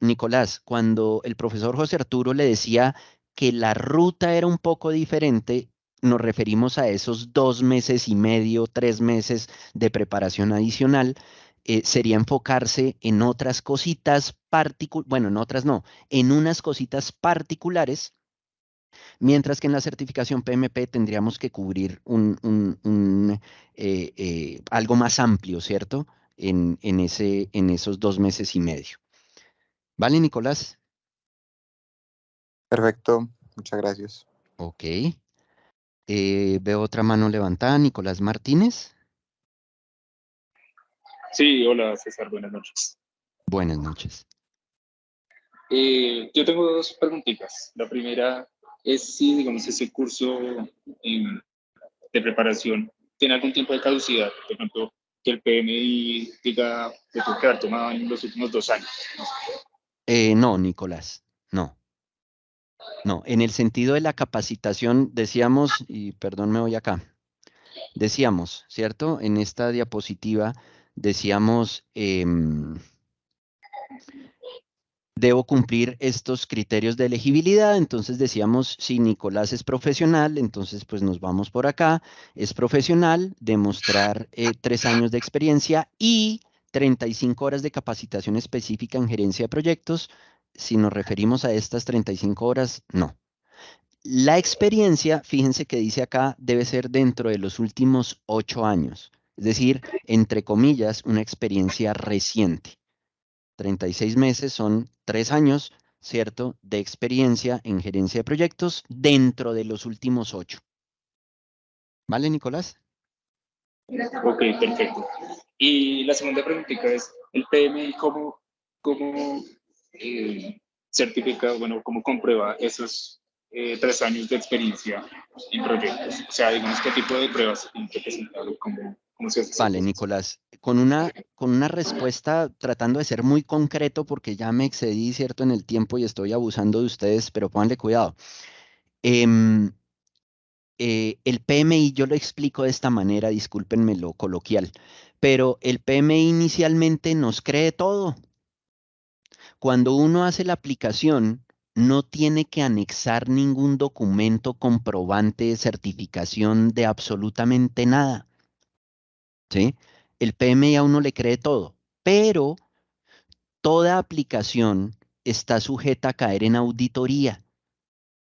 el profesor José Arturo le decía que la ruta era un poco diferente, nos referimos a esos 2 meses y medio, 3 meses de preparación adicional. Sería enfocarse en otras cositas bueno, en otras no, en unas cositas particulares, mientras que en la certificación PMP tendríamos que cubrir algo más amplio, ¿cierto? En esos 2 meses y medio. ¿Vale, Nicolás? Perfecto, muchas gracias. Ok. Veo otra mano levantada, Nicolás Martínez. Sí, hola César, buenas noches. Buenas noches. Yo tengo dos preguntitas. La primera es si, digamos, ese curso de preparación tiene algún tiempo de caducidad, de pronto que el PMI diga que tuvo que haber tomado en los últimos 2 años. No, Nicolás, no. No, en el sentido de la capacitación, decíamos, y perdón, me voy acá, decíamos, ¿cierto? En esta diapositiva decíamos, debo cumplir estos criterios de elegibilidad, entonces decíamos, si Nicolás es profesional, entonces pues nos vamos por acá, es profesional, demostrar 3 años de experiencia y 35 horas de capacitación específica en gerencia de proyectos. Si nos referimos a estas 35 horas, no. La experiencia, fíjense que dice acá, debe ser dentro de los últimos 8 años, es decir, entre comillas, una experiencia reciente. 36 meses son 3 años, ¿cierto?, de experiencia en gerencia de proyectos dentro de los últimos 8. ¿Vale, Nicolás? Ok, perfecto. Y la segunda preguntita es, ¿el PMI cómo certifica, bueno, cómo comprueba esos 3 años de experiencia en proyectos? O sea, digamos, ¿qué tipo de pruebas tiene que presentar o cómo se hace ese Vale, proceso? Nicolás, con una respuesta tratando de ser muy concreto porque ya me excedí, ¿cierto?, en el tiempo y estoy abusando de ustedes, pero pónganle cuidado. El PMI yo lo explico de esta manera, discúlpenme lo coloquial, pero el PMI inicialmente nos cree todo. Cuando uno hace la aplicación, no tiene que anexar ningún documento comprobante de certificación de absolutamente nada. ¿Sí? El PMI a uno le cree todo, pero toda aplicación está sujeta a caer en auditoría.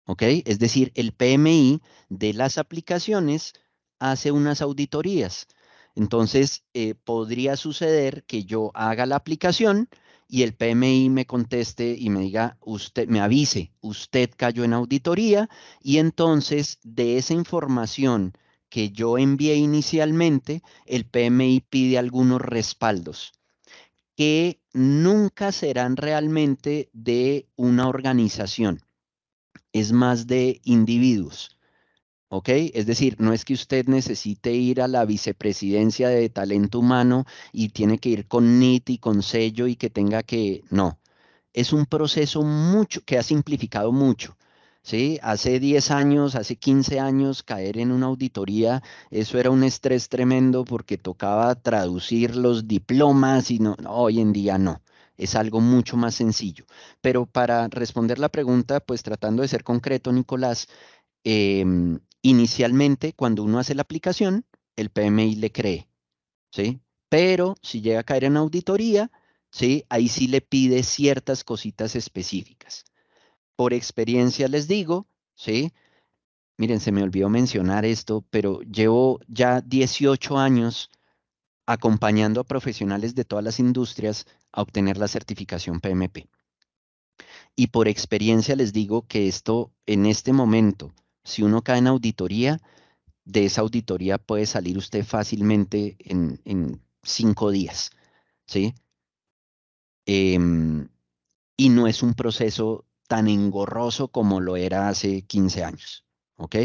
¿Ok? Es decir, el PMI de las aplicaciones hace unas auditorías. Entonces, podría suceder que yo haga la aplicación y el PMI me conteste y me diga, usted, me avise, usted cayó en auditoría, y entonces de esa información que yo envié inicialmente, el PMI pide algunos respaldos que nunca serán realmente de una organización, es más de individuos. ¿Ok? Es decir, no es que usted necesite ir a la vicepresidencia de talento humano y tiene que ir con NIT y con sello y que tenga que... No, es un proceso mucho que ha simplificado mucho. ¿Sí? Hace 10 años, hace 15 años, caer en una auditoría, eso era un estrés tremendo porque tocaba traducir los diplomas y no, hoy en día no. Es algo mucho más sencillo. Pero para responder la pregunta, pues tratando de ser concreto, Nicolás, inicialmente, cuando uno hace la aplicación, el PMI le cree, ¿sí? Pero si llega a caer en auditoría, ¿sí? Ahí sí le pide ciertas cositas específicas. Por experiencia les digo, ¿sí? Miren, se me olvidó mencionar esto, pero llevo ya 18 años acompañando a profesionales de todas las industrias a obtener la certificación PMP. Y por experiencia les digo que esto, en este momento, si uno cae en auditoría, de esa auditoría puede salir usted fácilmente en 5 días, ¿sí? Em, y no es un proceso tan engorroso como lo era hace 15 años, ¿ok?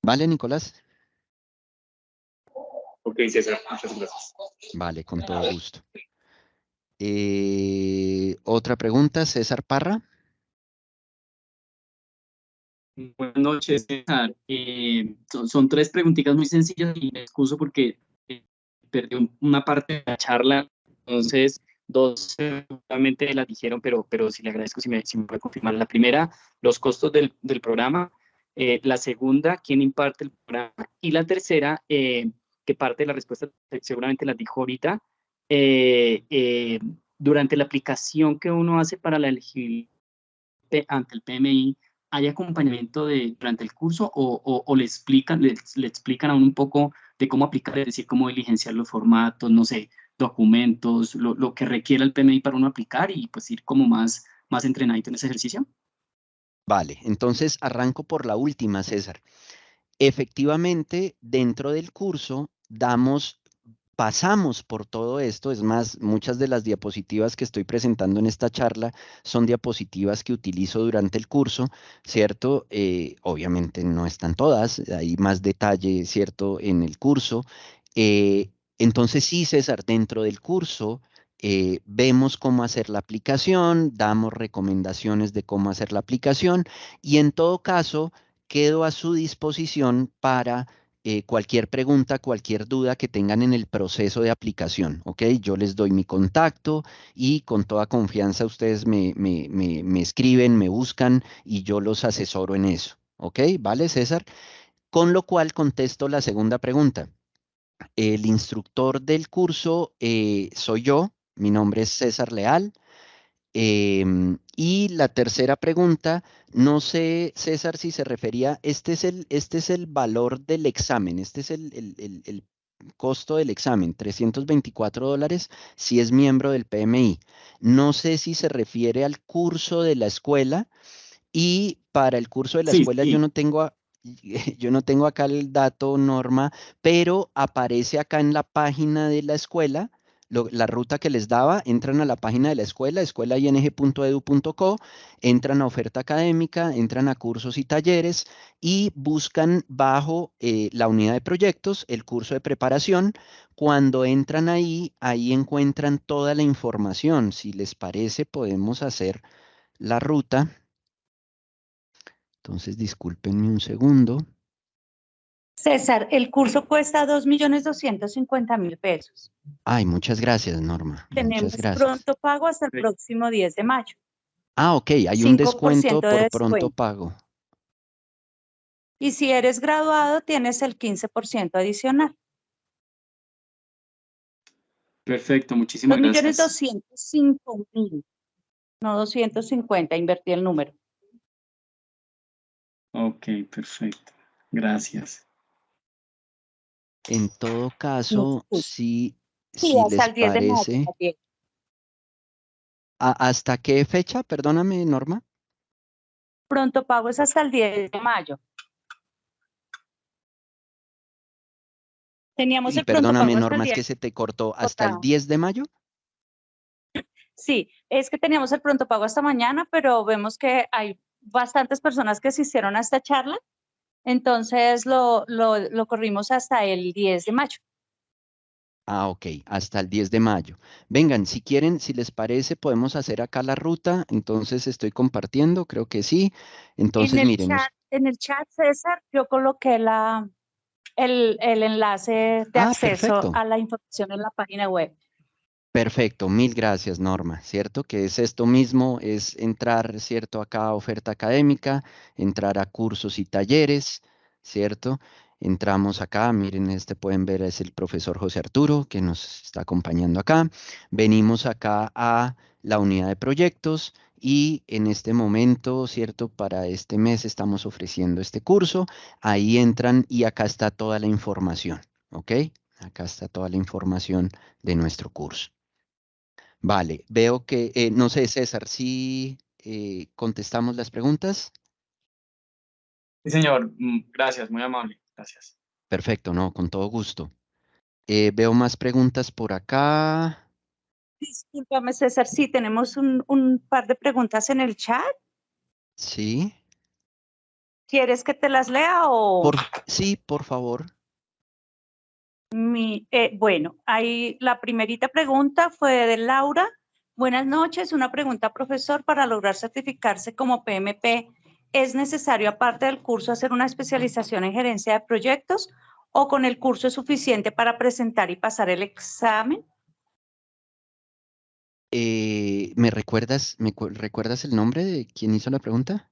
¿Vale, Nicolás? Ok, César, muchas gracias. Vale, con todo gusto. Otra pregunta, César Parra. Buenas noches, César. Son tres preguntitas muy sencillas y me excuso porque perdí una parte de la charla. Entonces, dos seguramente las dijeron, pero sí le agradezco si me puede confirmar. La primera, los costos del programa. La segunda, quién imparte el programa. Y la tercera, que parte de la respuesta seguramente las dijo ahorita. Durante la aplicación que uno hace para la elegibilidad ante el PMI, ¿hay acompañamiento durante el curso o le explican a uno un poco de cómo aplicar, es decir, cómo diligenciar los formatos, no sé, documentos, lo que requiere el PMI para uno aplicar y pues ir como más entrenadito en ese ejercicio? Vale, entonces arranco por la última, César. Efectivamente, dentro del curso pasamos por todo esto. Es más, muchas de las diapositivas que estoy presentando en esta charla son diapositivas que utilizo durante el curso, ¿cierto? Obviamente no están todas, hay más detalle, ¿cierto? En el curso. Entonces sí, César, dentro del curso vemos cómo hacer la aplicación, damos recomendaciones de cómo hacer la aplicación y en todo caso quedo a su disposición para cualquier pregunta, cualquier duda que tengan en el proceso de aplicación, ¿ok? Yo les doy mi contacto y con toda confianza ustedes me escriben, me buscan y yo los asesoro en eso, ¿ok? ¿Vale, César? Con lo cual contesto la segunda pregunta. El instructor del curso soy yo, mi nombre es César Leal. Y la tercera pregunta, no sé, César, si se refería, este es el valor del examen, este es el costo del examen, $324 si es miembro del PMI. No sé si se refiere al curso de la escuela y para el curso de la Sí, escuela sí. yo no tengo, yo no tengo acá el dato, Norma, pero aparece acá en la página de la escuela la ruta que les daba. Entran a la página de la escuela, escuelaing.edu.co, entran a oferta académica, entran a cursos y talleres y buscan bajo la unidad de proyectos el curso de preparación. Cuando entran ahí, ahí encuentran toda la información. Si les parece, podemos hacer la ruta. Entonces, discúlpenme un segundo. César, el curso cuesta 2.250.000 pesos. Ay, muchas gracias, Norma. Tenemos Muchas gracias. pronto pago hasta el próximo 10 de mayo. Ah, ok, hay un 5% descuento de por pronto descuento. pago. Y si eres graduado, tienes el 15% adicional. Perfecto, muchísimas gracias. 2.205.000, no 250, invertí el número. Ok, perfecto. Gracias. En todo caso, si Sí, hasta les el 10 de mayo. parece, Gabriel. ¿hasta qué fecha? Perdóname, Norma. Pronto pago es hasta el 10 de mayo. Teníamos Y el pronto perdóname, pago hasta el Norma, es 10. que se te cortó hasta el Cortado. 10 de mayo. Sí, es que teníamos el pronto pago hasta mañana, pero vemos que hay bastantes personas que se hicieron a esta charla, entonces lo corrimos hasta el 10 de mayo. Ah, ok, hasta el 10 de mayo. Vengan, si quieren, si les parece, podemos hacer acá la ruta. Entonces estoy compartiendo, creo que sí. Entonces, miren, En el chat, César, yo coloqué el enlace de acceso perfecto. a la información en la página web. Perfecto, mil gracias, Norma, ¿cierto? Que es esto mismo, es entrar, ¿cierto? Acá a oferta académica, entrar a cursos y talleres, ¿cierto? Entramos acá, miren, pueden ver, es el profesor José Arturo que nos está acompañando acá. Venimos acá a la unidad de proyectos y en este momento, ¿cierto? Para este mes estamos ofreciendo este curso. Ahí entran y acá está toda la información, ¿ok? Acá está toda la información de nuestro curso. Vale, veo que, no sé, César, si contestamos las preguntas. Sí, señor. Gracias, muy amable. Gracias. Perfecto, no, con todo gusto. Veo más preguntas por acá. Discúlpame, César, sí, tenemos un par de preguntas en el chat. Sí, ¿Quieres que te las lea o...? sí, por favor. Bueno, ahí la primerita pregunta fue de Laura. Buenas noches, una pregunta, profesor. Para lograr certificarse como PMP, ¿es necesario, aparte del curso, hacer una especialización en gerencia de proyectos o con el curso es suficiente para presentar y pasar el examen? ¿Recuerdas el nombre de quien hizo la pregunta?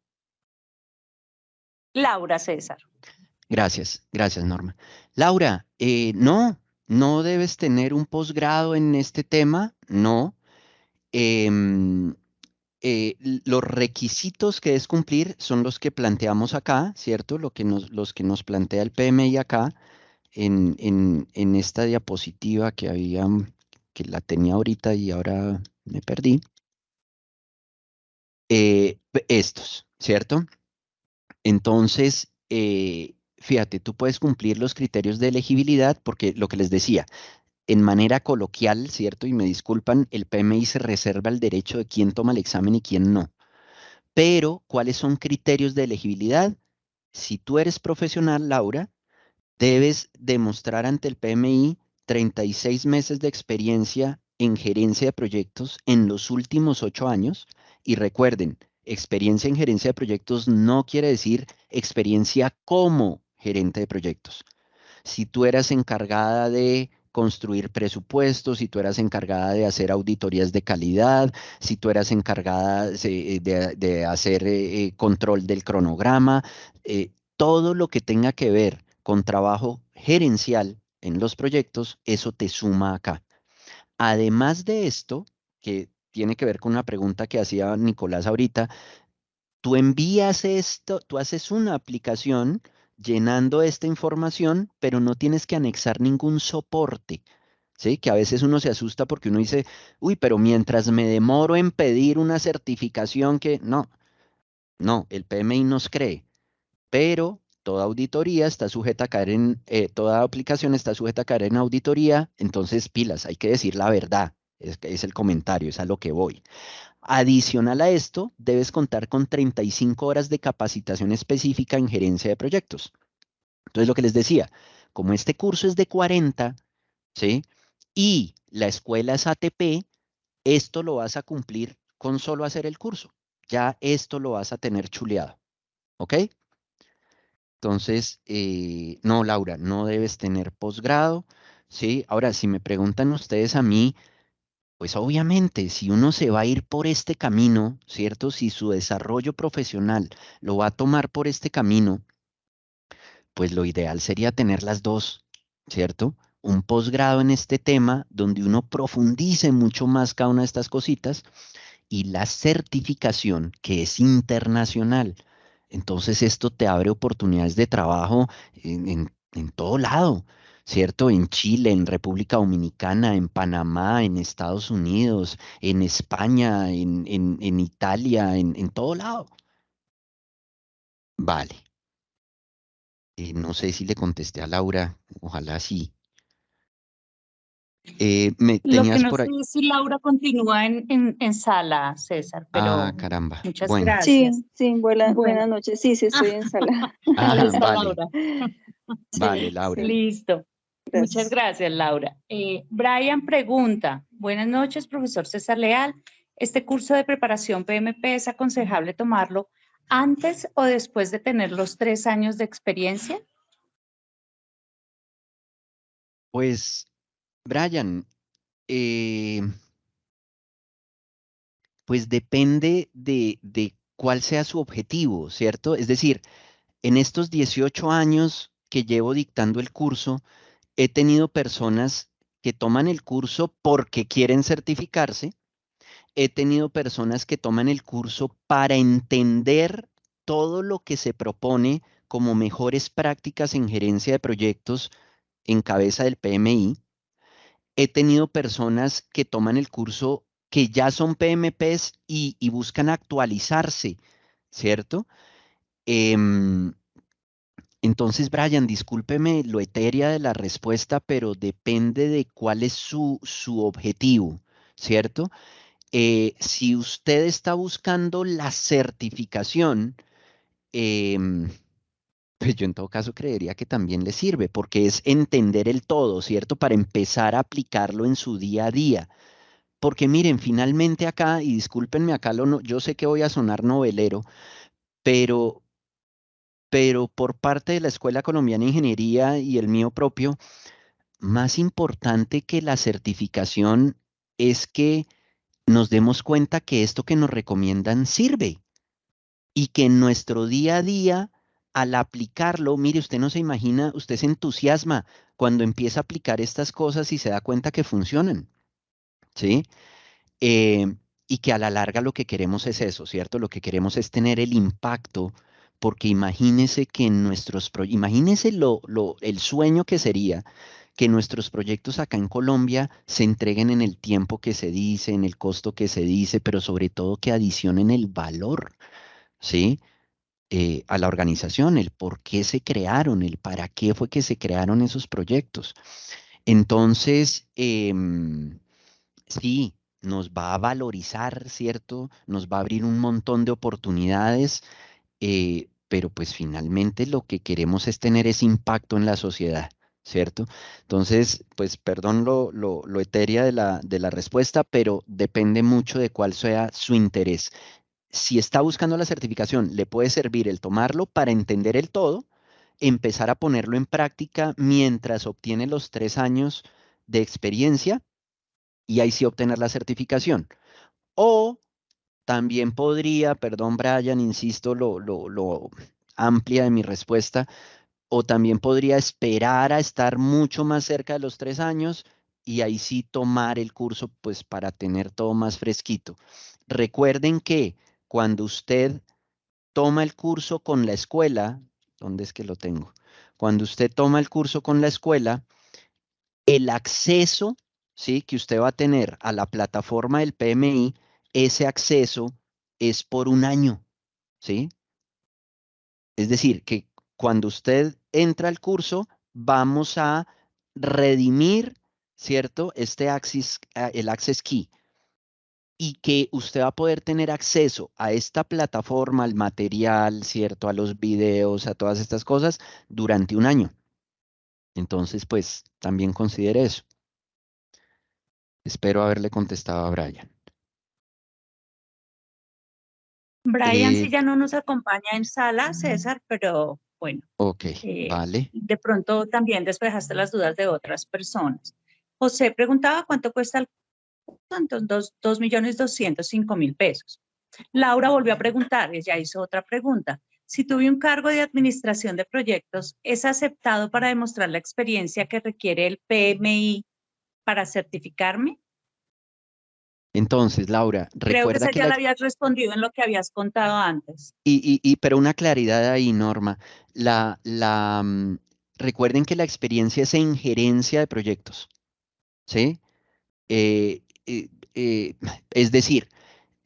Laura, César. Gracias, gracias, Norma. Laura, no debes tener un posgrado en este tema, no. Em, los requisitos que es cumplir son los que planteamos acá, ¿cierto? Los que nos plantea el PMI acá en esta diapositiva que la tenía ahorita y ahora me perdí. Estos, ¿cierto? Entonces, fíjate, tú puedes cumplir los criterios de elegibilidad porque lo que les decía, en manera coloquial, ¿cierto? Y me disculpan, el PMI se reserva el derecho de quién toma el examen y quién no. Pero, ¿cuáles son criterios de elegibilidad? Si tú eres profesional, Laura, debes demostrar ante el PMI 36 meses de experiencia en gerencia de proyectos en los últimos 8 años. Y recuerden, experiencia en gerencia de proyectos no quiere decir experiencia como gerente de proyectos. Si tú eras encargada de construir presupuestos, si tú eras encargada de hacer auditorías de calidad, si tú eras encargada de hacer control del cronograma, todo lo que tenga que ver con trabajo gerencial en los proyectos, eso te suma acá. Además de esto, que tiene que ver con una pregunta que hacía Nicolás ahorita, tú envías esto, tú haces una aplicación llenando esta información, pero no tienes que anexar ningún soporte, ¿sí? Que a veces uno se asusta porque uno dice, uy, pero mientras me demoro en pedir una certificación que no, el PMI nos cree, pero toda auditoría está sujeta a caer toda aplicación está sujeta a caer en auditoría, entonces pilas, hay que decir la verdad, es el comentario, es a lo que voy. Adicional a esto, debes contar con 35 horas de capacitación específica en gerencia de proyectos. Entonces, lo que les decía, como este curso es de 40, ¿sí? Y la escuela es ATP, esto lo vas a cumplir con solo hacer el curso. Ya esto lo vas a tener chuleado, ¿ok? Entonces, no, Laura, no debes tener posgrado, ¿sí? Ahora, si me preguntan ustedes a mí, Pues obviamente, si uno se va a ir por este camino, ¿cierto? Si su desarrollo profesional lo va a tomar por este camino, pues lo ideal sería tener las dos, ¿cierto? Un posgrado en este tema donde uno profundice mucho más cada una de estas cositas y la certificación que es internacional. Entonces esto te abre oportunidades de trabajo en todo lado, ¿cierto? En Chile, en República Dominicana, en Panamá, en Estados Unidos, en España, en Italia, en todo lado. Vale. No sé si le contesté a Laura, ojalá sí. Me Lo que tenías no por sé ahí. es si Laura continúa en sala, César, Ah, pero caramba. muchas Bueno, gracias. Sí, sí, Bueno, buenas noches. Sí, sí, estoy en sala. ahí está vale, Laura. vale, Sí, Laura. sí, Listo. Muchas gracias. gracias, Laura. Brian pregunta, buenas noches, profesor César Leal. ¿Este curso de preparación PMP es aconsejable tomarlo antes o después de tener los 3 años de experiencia? Pues, Brian, eh, pues depende de cuál sea su objetivo, ¿cierto? Es decir, en estos 18 años que llevo dictando el curso, he tenido personas que toman el curso porque quieren certificarse. He tenido personas que toman el curso para entender todo lo que se propone como mejores prácticas en gerencia de proyectos en cabeza del PMI. He tenido personas que toman el curso que ya son PMPs y buscan actualizarse, ¿cierto? Em, entonces, Brian, discúlpeme lo etérea de la respuesta, pero depende de cuál es su objetivo, ¿cierto? Si usted está buscando la certificación, em, pues yo en todo caso creería que también le sirve, porque es entender el todo, ¿cierto? Para empezar a aplicarlo en su día a día. Porque miren, finalmente acá, y discúlpenme acá, yo sé que voy a sonar novelero, pero, pero por parte de la Escuela Colombiana de Ingeniería y el mío propio, más importante que la certificación es que nos demos cuenta que esto que nos recomiendan sirve y que en nuestro día a día, al aplicarlo, mire, usted no se imagina, usted se entusiasma cuando empieza a aplicar estas cosas y se da cuenta que funcionan, ¿sí? Eh, y que a la larga lo que queremos es eso, ¿cierto? Lo que queremos es tener el impacto, porque imagínese que en imagínese el sueño que sería que nuestros proyectos acá en Colombia se entreguen en el tiempo que se dice, en el costo que se dice, pero sobre todo que adicionen el valor, ¿sí? A la organización, el por qué se crearon, el para qué fue que se crearon esos proyectos. Entonces, sí, nos va a valorizar, ¿cierto? Nos va a abrir un montón de oportunidades, pero pues finalmente lo que queremos es tener ese impacto en la sociedad, ¿cierto? Entonces, pues perdón lo etérea de la respuesta, pero depende mucho de cuál sea su interés. Si está buscando la certificación, le puede servir el tomarlo para entender el todo, empezar a ponerlo en práctica mientras obtiene los 3 años de experiencia y ahí sí obtener la certificación. O también podría, perdón, Brian, insisto, lo amplia de mi respuesta, o también podría esperar a estar mucho más cerca de los 3 años y ahí sí tomar el curso, pues para tener todo más fresquito. Recuerden que cuando usted toma el curso con la escuela, ¿dónde es que lo tengo? Cuando usted toma el curso con la escuela, el acceso, ¿sí? Que usted va a tener a la plataforma del PMI, ese acceso es por un año, ¿sí? Es decir, que cuando usted entra al curso, vamos a redimir, ¿cierto? El Access Key. Y que usted va a poder tener acceso a esta plataforma, al material, ¿cierto? A los videos, a todas estas cosas durante un año. Entonces, pues también considere eso. Espero haberle contestado a Brian. Brian sí ya no nos acompaña en sala, César, pero bueno, Ok, vale. de pronto también despejaste las dudas de otras personas. José preguntaba cuánto cuesta el entonces 2.205.000 pesos. Laura volvió a preguntar, ella hizo otra pregunta. Si tuve un cargo de administración de proyectos, ¿es aceptado para demostrar la experiencia que requiere el PMI para certificarme? Entonces, Laura, Creo que recuerda esa que ya la habías respondido en lo que habías contado antes. pero una claridad ahí, Norma. Recuerden que la experiencia es en gerencia de proyectos, ¿sí? Es decir,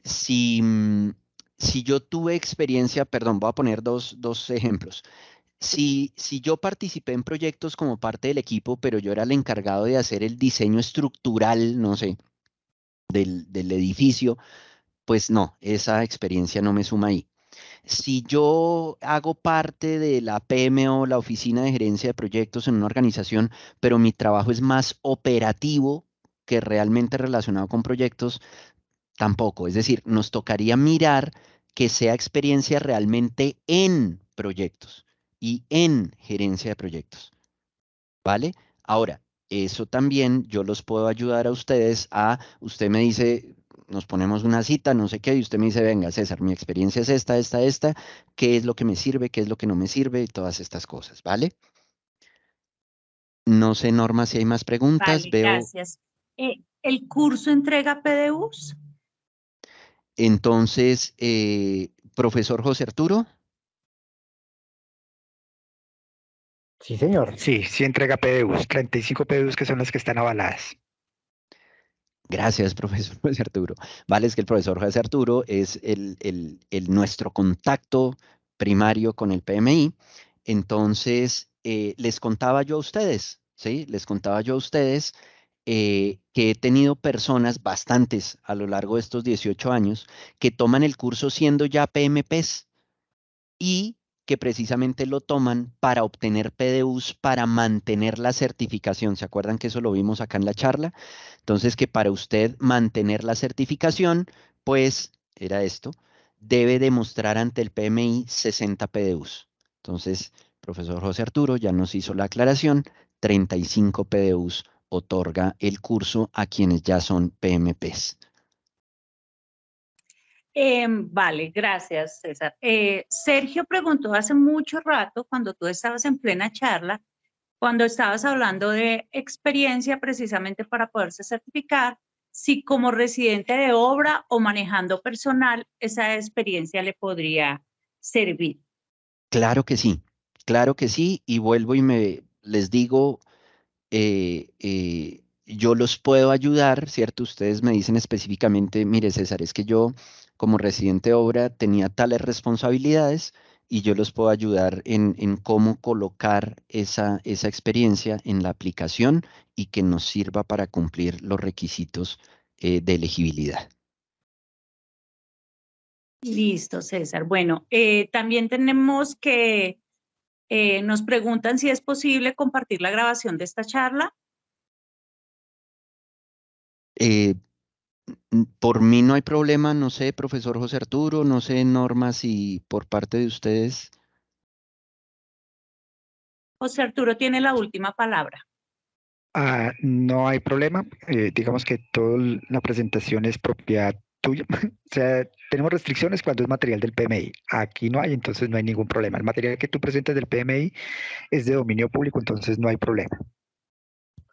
si yo tuve experiencia, perdón, voy a poner dos ejemplos. Si yo participé en proyectos como parte del equipo, pero yo era el encargado de hacer el diseño estructural, no sé, del edificio, pues no, esa experiencia no me suma ahí. Si yo hago parte de la PMO, la Oficina de Gerencia de Proyectos en una organización, pero mi trabajo es más operativo que realmente relacionado con proyectos, tampoco. Es decir, nos tocaría mirar que sea experiencia realmente en proyectos y en gerencia de proyectos. ¿Vale? Ahora, eso también yo los puedo ayudar a ustedes usted me dice, nos ponemos una cita, no sé qué, y usted me dice, venga, César, mi experiencia es esta, qué es lo que me sirve, qué es lo que no me sirve, y todas estas cosas, ¿vale? No sé, Norma, si hay más preguntas, Vale, veo. gracias. ¿El curso entrega PDUs? Entonces, profesor José Arturo. Sí, señor. Sí, sí entrega PDUs, 35 PDUs que son las que están avaladas. Gracias, profesor José Arturo. Vale, es que el profesor José Arturo es nuestro contacto primario con el PMI. Entonces, les contaba yo a ustedes, ¿sí? Les contaba yo a ustedes que he tenido personas, bastantes a lo largo de estos 18 años, que toman el curso siendo ya PMPs y que precisamente lo toman para obtener PDUs para mantener la certificación. ¿Se acuerdan que eso lo vimos acá en la charla? Entonces, que para usted mantener la certificación, pues era esto, debe demostrar ante el PMI 60 PDUs. Entonces, profesor José Arturo ya nos hizo la aclaración, 35 PDUs otorga el curso a quienes ya son PMPs. Vale, gracias, César. Sergio preguntó hace mucho rato, cuando tú estabas en plena charla, cuando estabas hablando de experiencia precisamente para poderse certificar, si como residente de obra o manejando personal, esa experiencia le podría servir. Claro que sí, y vuelvo y les digo, yo los puedo ayudar, ¿cierto? Ustedes me dicen específicamente, mire César, es que yo como residente de obra tenía tales responsabilidades y yo los puedo ayudar en cómo colocar esa experiencia en la aplicación y que nos sirva para cumplir los requisitos de elegibilidad. Listo, César. Bueno, también tenemos que, nos preguntan si es posible compartir la grabación de esta charla. Por mí no hay problema, no sé, profesor José Arturo, no sé, Norma, si por parte de ustedes. José Arturo tiene la última palabra. No hay problema. Digamos que toda la presentación es propiedad tuya. O sea, tenemos restricciones cuando es material del PMI. Aquí no hay, entonces no hay ningún problema. El material que tú presentes del PMI es de dominio público, entonces no hay problema.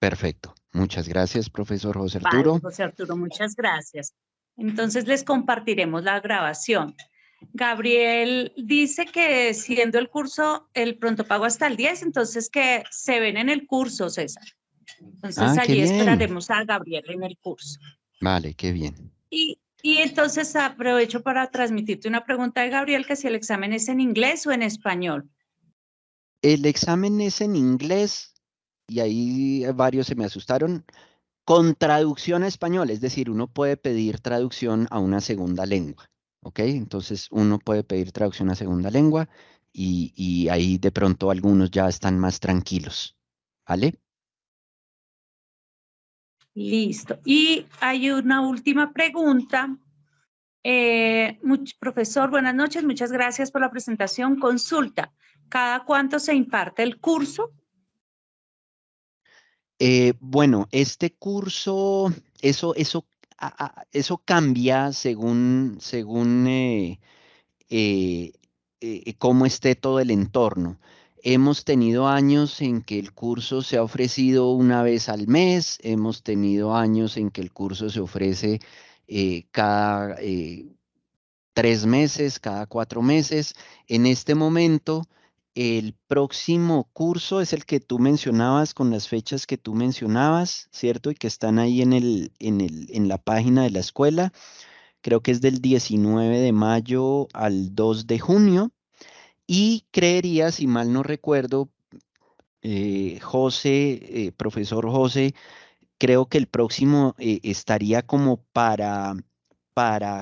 Perfecto. Muchas gracias, profesor José Arturo. Vale, José Arturo, muchas gracias. Entonces les compartiremos la grabación. Gabriel dice que siendo el curso el pronto pago hasta el 10, entonces que se ven en el curso, César. Entonces Qué allí bien. esperaremos a Gabriel en el curso. Vale, qué bien. Y entonces aprovecho para transmitirte una pregunta de Gabriel, que si el examen es en inglés o en español. El examen es en inglés y ahí varios se me asustaron. Con traducción a español, es decir, uno puede pedir traducción a una segunda lengua, ¿ok? Entonces uno puede pedir traducción a segunda lengua y ahí de pronto algunos ya están más tranquilos, ¿vale? Listo. Y hay una última pregunta. Profesor, buenas noches. Muchas gracias por la presentación. Consulta. ¿Cada cuánto se imparte el curso? Bueno, este curso, eso eso cambia según cómo esté todo el entorno. Hemos tenido años en que el curso se ha ofrecido una vez al mes, hemos tenido años en que el curso se ofrece cada 3 meses, cada 4 meses. En este momento, el próximo curso es el que tú mencionabas con las fechas que tú mencionabas, ¿cierto? Y que están ahí en la página de la escuela. Creo que es del 19 de mayo al 2 de junio. Y creería, si mal no recuerdo, José, profesor José, creo que el próximo estaría como para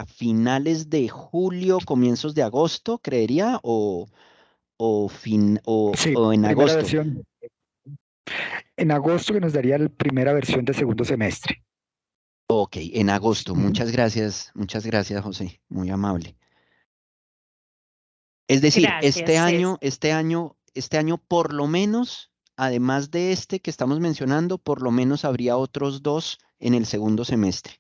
finales de julio, comienzos de agosto, creería, Sí, o en primera agosto. versión. En agosto que nos daría la primera versión de segundo semestre. Ok, en agosto. Ujú. Muchas gracias, José. Muy amable. Es decir, Gracias, César. este año por lo menos, además de este que estamos mencionando, por lo menos habría otros 2 en el segundo semestre.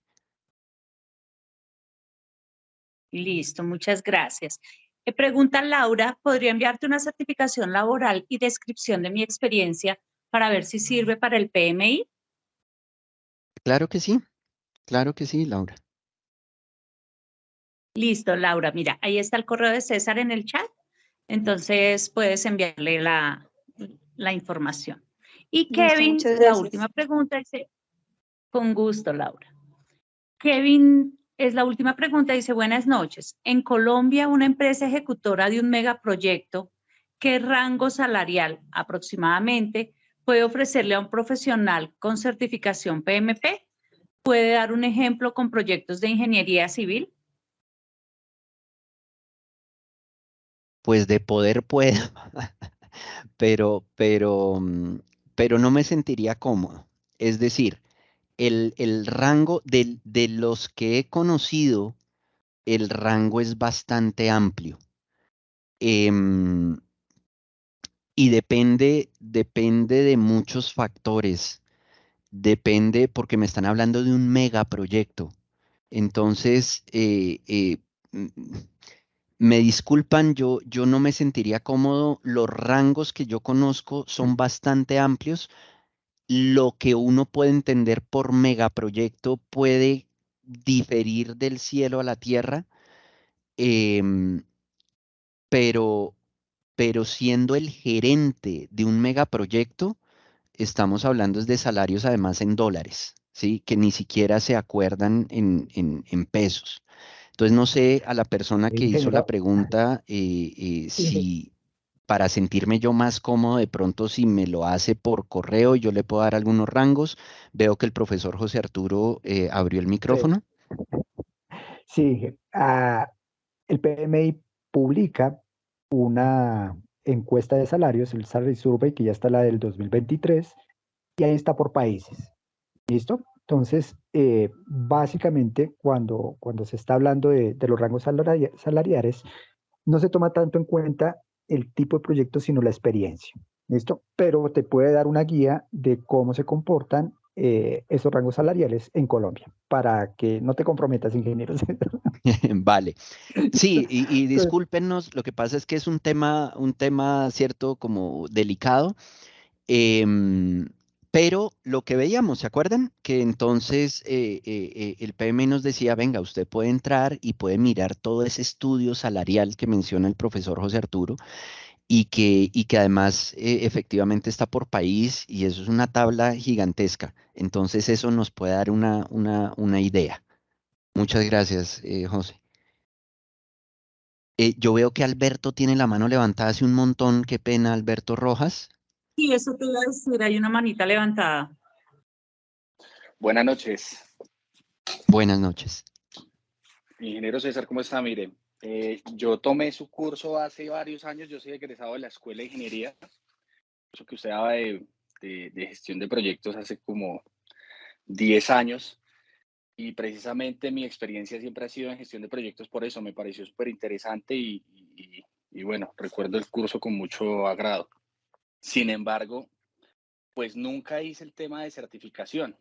Listo, muchas gracias. Pregunta Laura, ¿podría enviarte una certificación laboral y descripción de mi experiencia para ver si sirve para el PMI? Claro que sí, Laura. Listo, Laura, mira, ahí está el correo de César en el chat, entonces puedes enviarle la información. Y Listo, Kevin, muchas la gracias. última pregunta dice, con gusto, Laura. Kevin, es la última pregunta, dice, buenas noches. En Colombia, una empresa ejecutora de un megaproyecto, ¿qué rango salarial aproximadamente puede ofrecerle a un profesional con certificación PMP? ¿Puede dar un ejemplo con proyectos de ingeniería civil? Pues de poder puedo, pero, pero, pero no me sentiría cómodo. Es decir, el rango de los que he conocido, el rango es bastante amplio. Em, y depende de muchos factores. Depende porque me están hablando de un megaproyecto. Entonces, mm, me disculpan, yo no me sentiría cómodo. Los rangos que yo conozco son bastante amplios. Lo que uno puede entender por megaproyecto puede diferir del cielo a la tierra, em, pero, pero siendo el gerente de un megaproyecto, estamos hablando es de salarios además en dólares, ¿sí? Que ni siquiera se acuerdan en pesos. Entonces, no sé a la persona que hizo la Ingeniero, pregunta Inge- si para sentirme yo más cómodo, de pronto si me lo hace por correo, yo le puedo dar algunos rangos. Veo que el profesor José Arturo abrió el sí, micrófono. sí, el PMI publica una encuesta de salarios, el Salary Survey, que ya está la del 2023, y ahí está por países. ¿Listo? Entonces, básicamente, cuando se está hablando de los rangos salariales, no se toma tanto en cuenta el tipo de proyecto, sino la experiencia. ¿Listo? Pero te puede dar una guía de cómo se comportan esos rangos salariales en Colombia, para que no te comprometas, ingenieros. Vale. Sí, y Entonces, discúlpenos, lo que pasa es que es un tema, cierto, como delicado. Em, pero lo que veíamos, ¿se acuerdan? Que entonces el PM nos decía, venga, usted puede entrar y puede mirar todo ese estudio salarial que menciona el profesor José Arturo y que además efectivamente está por país y eso es una tabla gigantesca. Entonces eso nos puede dar una idea. Muchas gracias, José. Yo veo que Alberto tiene la mano levantada hace un montón. Qué pena, Alberto Rojas. Sí, eso te iba a decir, hay una manita levantada. Buenas noches, Buenas noches. ingeniero César, ¿cómo está? Mire, yo tomé su curso hace varios años, yo soy egresado de la Escuela de Ingeniería, eso que usted daba de gestión de proyectos hace como 10 años, y precisamente mi experiencia siempre ha sido en gestión de proyectos, por eso me pareció súper interesante y bueno, recuerdo el curso con mucho agrado. Sin embargo, pues nunca hice el tema de certificación,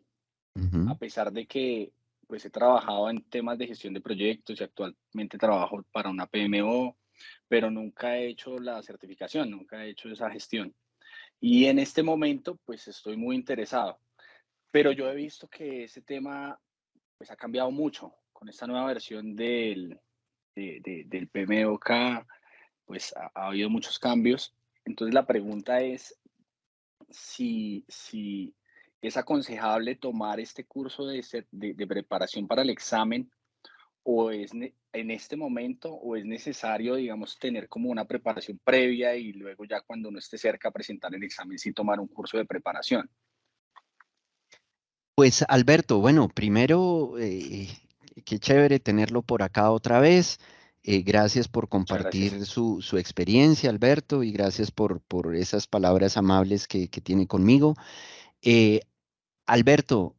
Ujú. a pesar de que pues he trabajado en temas de gestión de proyectos y actualmente trabajo para una PMO, pero nunca he hecho la certificación, nunca he hecho esa gestión. Y en este momento, pues estoy muy interesado, pero yo he visto que ese tema pues ha cambiado mucho con esta nueva versión del PMOK, pues ha habido muchos cambios. Entonces la pregunta es si es aconsejable tomar este curso de preparación para el examen o en este momento o es necesario, digamos, tener como una preparación previa y luego ya cuando uno esté cerca a presentar el examen sí tomar un curso de preparación. Pues Alberto, bueno, primero, qué chévere tenerlo por acá otra vez. Gracias por Muchas gracias. compartir su experiencia, Alberto, y gracias por esas palabras amables que tiene conmigo. Alberto,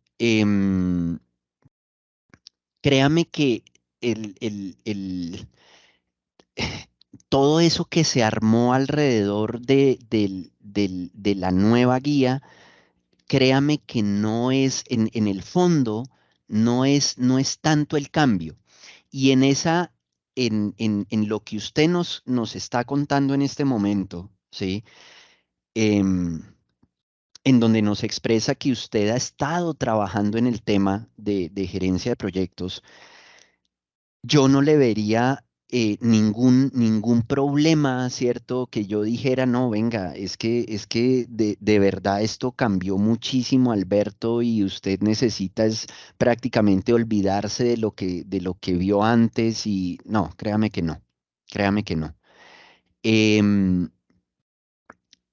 créame que todo eso que se armó alrededor de la nueva guía, créame que no es, en el fondo, no es tanto el cambio. Y en lo que usted nos está contando en este momento, ¿sí? Em, en donde nos expresa que usted ha estado trabajando en el tema de gerencia de proyectos, yo no le vería ningún problema, ¿cierto? Que yo dijera, no, venga, es que de verdad esto cambió muchísimo, Alberto, y usted necesita es prácticamente olvidarse de lo que vio antes y no, créame que no, créame que no. Em,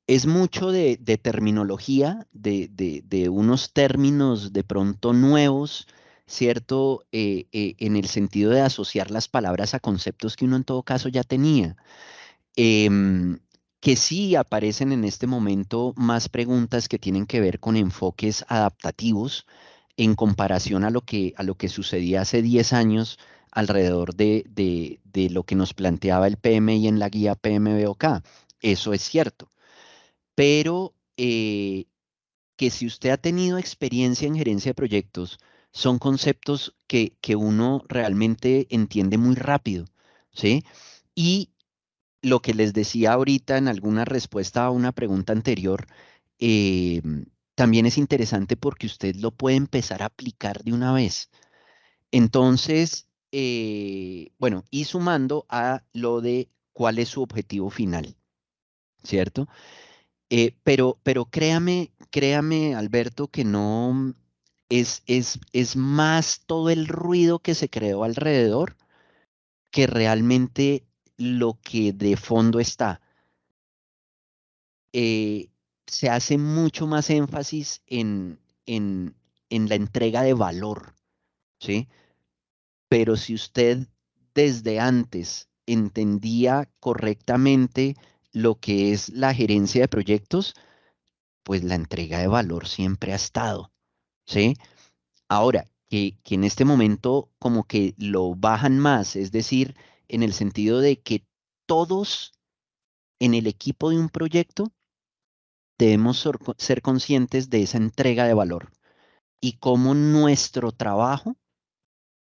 es mucho de terminología, de unos términos de pronto nuevos, ¿cierto? En el sentido de asociar las palabras a conceptos que uno en todo caso ya tenía. Em, que sí aparecen en este momento más preguntas que tienen que ver con enfoques adaptativos en comparación a lo que sucedía hace 10 años alrededor de lo que nos planteaba el PMI en la guía PMBOK. Eso es cierto, pero que si usted ha tenido experiencia en gerencia de proyectos, son conceptos que uno realmente entiende muy rápido, ¿sí? Y lo que les decía ahorita en alguna respuesta a una pregunta anterior, eh, también es interesante porque usted lo puede empezar a aplicar de una vez. Entonces, bueno, y sumando a lo de cuál es su objetivo final, ¿cierto? Pero créame, Alberto, que no es más todo el ruido que se creó alrededor que realmente lo que de fondo está. Se hace mucho más énfasis en la entrega de valor, ¿sí? Pero si usted desde antes entendía correctamente lo que es la gerencia de proyectos, pues la entrega de valor siempre ha estado, ¿sí? Ahora, que en este momento como que lo bajan más, es decir, en el sentido de que todos en el equipo de un proyecto debemos ser conscientes de esa entrega de valor y cómo nuestro trabajo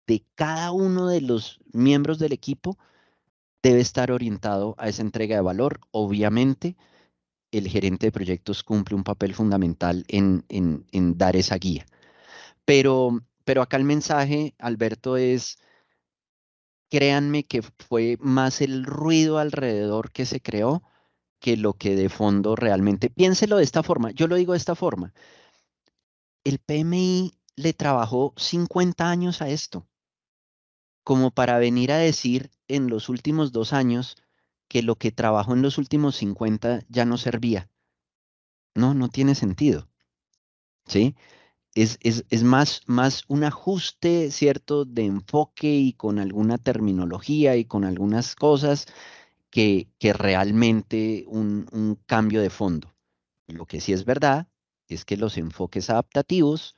de cada uno de los miembros del equipo debe estar orientado a esa entrega de valor. Obviamente, el gerente de proyectos cumple un papel fundamental en dar esa guía. Pero acá el mensaje, Alberto, es, créanme que fue más el ruido alrededor que se creó que lo que de fondo realmente. Piénselo de esta forma, yo lo digo de esta forma. El PMI le trabajó 50 años a esto, como para venir a decir en los últimos 2 años que lo que trabajó en los últimos 50 ya no servía. No, no tiene sentido, ¿sí? Es más un ajuste, ¿cierto?, de enfoque y con alguna terminología y con algunas cosas que realmente un cambio de fondo. Lo que sí es verdad es que los enfoques adaptativos,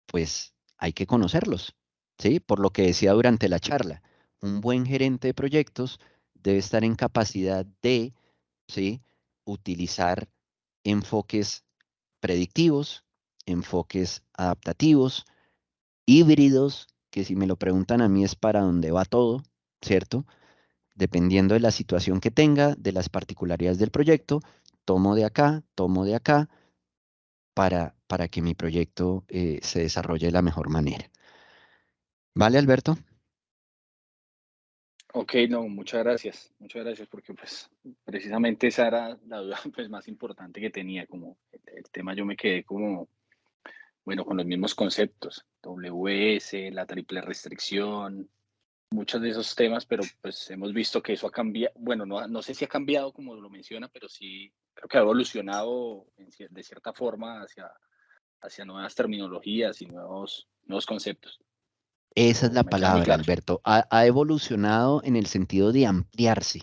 pues hay que conocerlos, ¿sí? Por lo que decía durante la charla, un buen gerente de proyectos debe estar en capacidad de, ¿sí?, utilizar enfoques predictivos, enfoques adaptativos, híbridos que si me lo preguntan a mí es para dónde va todo, ¿cierto? Dependiendo de la situación que tenga, de las particularidades del proyecto, tomo de acá, para que mi proyecto se desarrolle de la mejor manera. ¿Vale, Alberto? Ok, no, muchas gracias porque pues precisamente esa era la duda pues más importante que tenía, como el tema yo me quedé como, bueno, con los mismos conceptos, WS, la triple restricción, muchos de esos temas, pero pues hemos visto que eso ha cambiado, bueno, no sé si ha cambiado como lo menciona, pero sí creo que ha evolucionado de cierta forma hacia nuevas terminologías y nuevos conceptos. Esa es la Me queda muy palabra, claro. Alberto. Ha evolucionado en el sentido de ampliarse,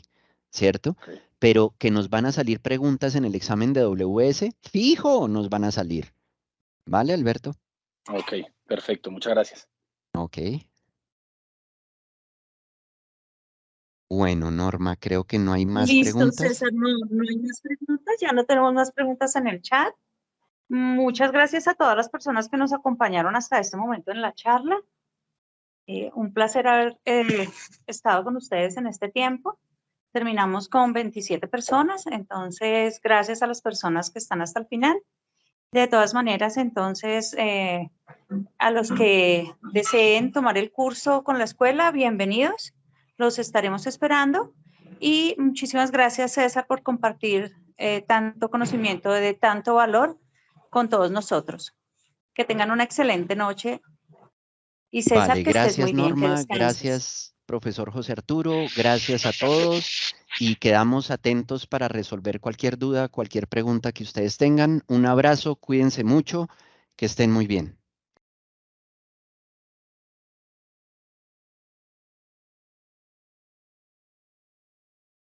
¿cierto? Ok. Pero que nos van a salir preguntas en el examen de WS, fijo, nos van a salir. ¿Vale, Alberto? Ok, perfecto, muchas gracias. Ok. Bueno, Norma, creo que no hay más Listo, preguntas. César, no hay más preguntas, ya no tenemos más preguntas en el chat. Muchas gracias a todas las personas que nos acompañaron hasta este momento en la charla. Un placer haber estado con ustedes en este tiempo. Terminamos con 27 personas, entonces gracias a las personas que están hasta el final. De todas maneras, entonces, a los que deseen tomar el curso con la escuela, bienvenidos. Los estaremos esperando. Y muchísimas gracias, César, por compartir tanto conocimiento de tanto valor con todos nosotros. Que tengan una excelente noche. Y César, Vale, que estés gracias, muy bien, que Norma. descanses. Gracias, profesor José Arturo. Gracias a todos y quedamos atentos para resolver cualquier duda, cualquier pregunta que ustedes tengan. Un abrazo, cuídense mucho, que estén muy bien.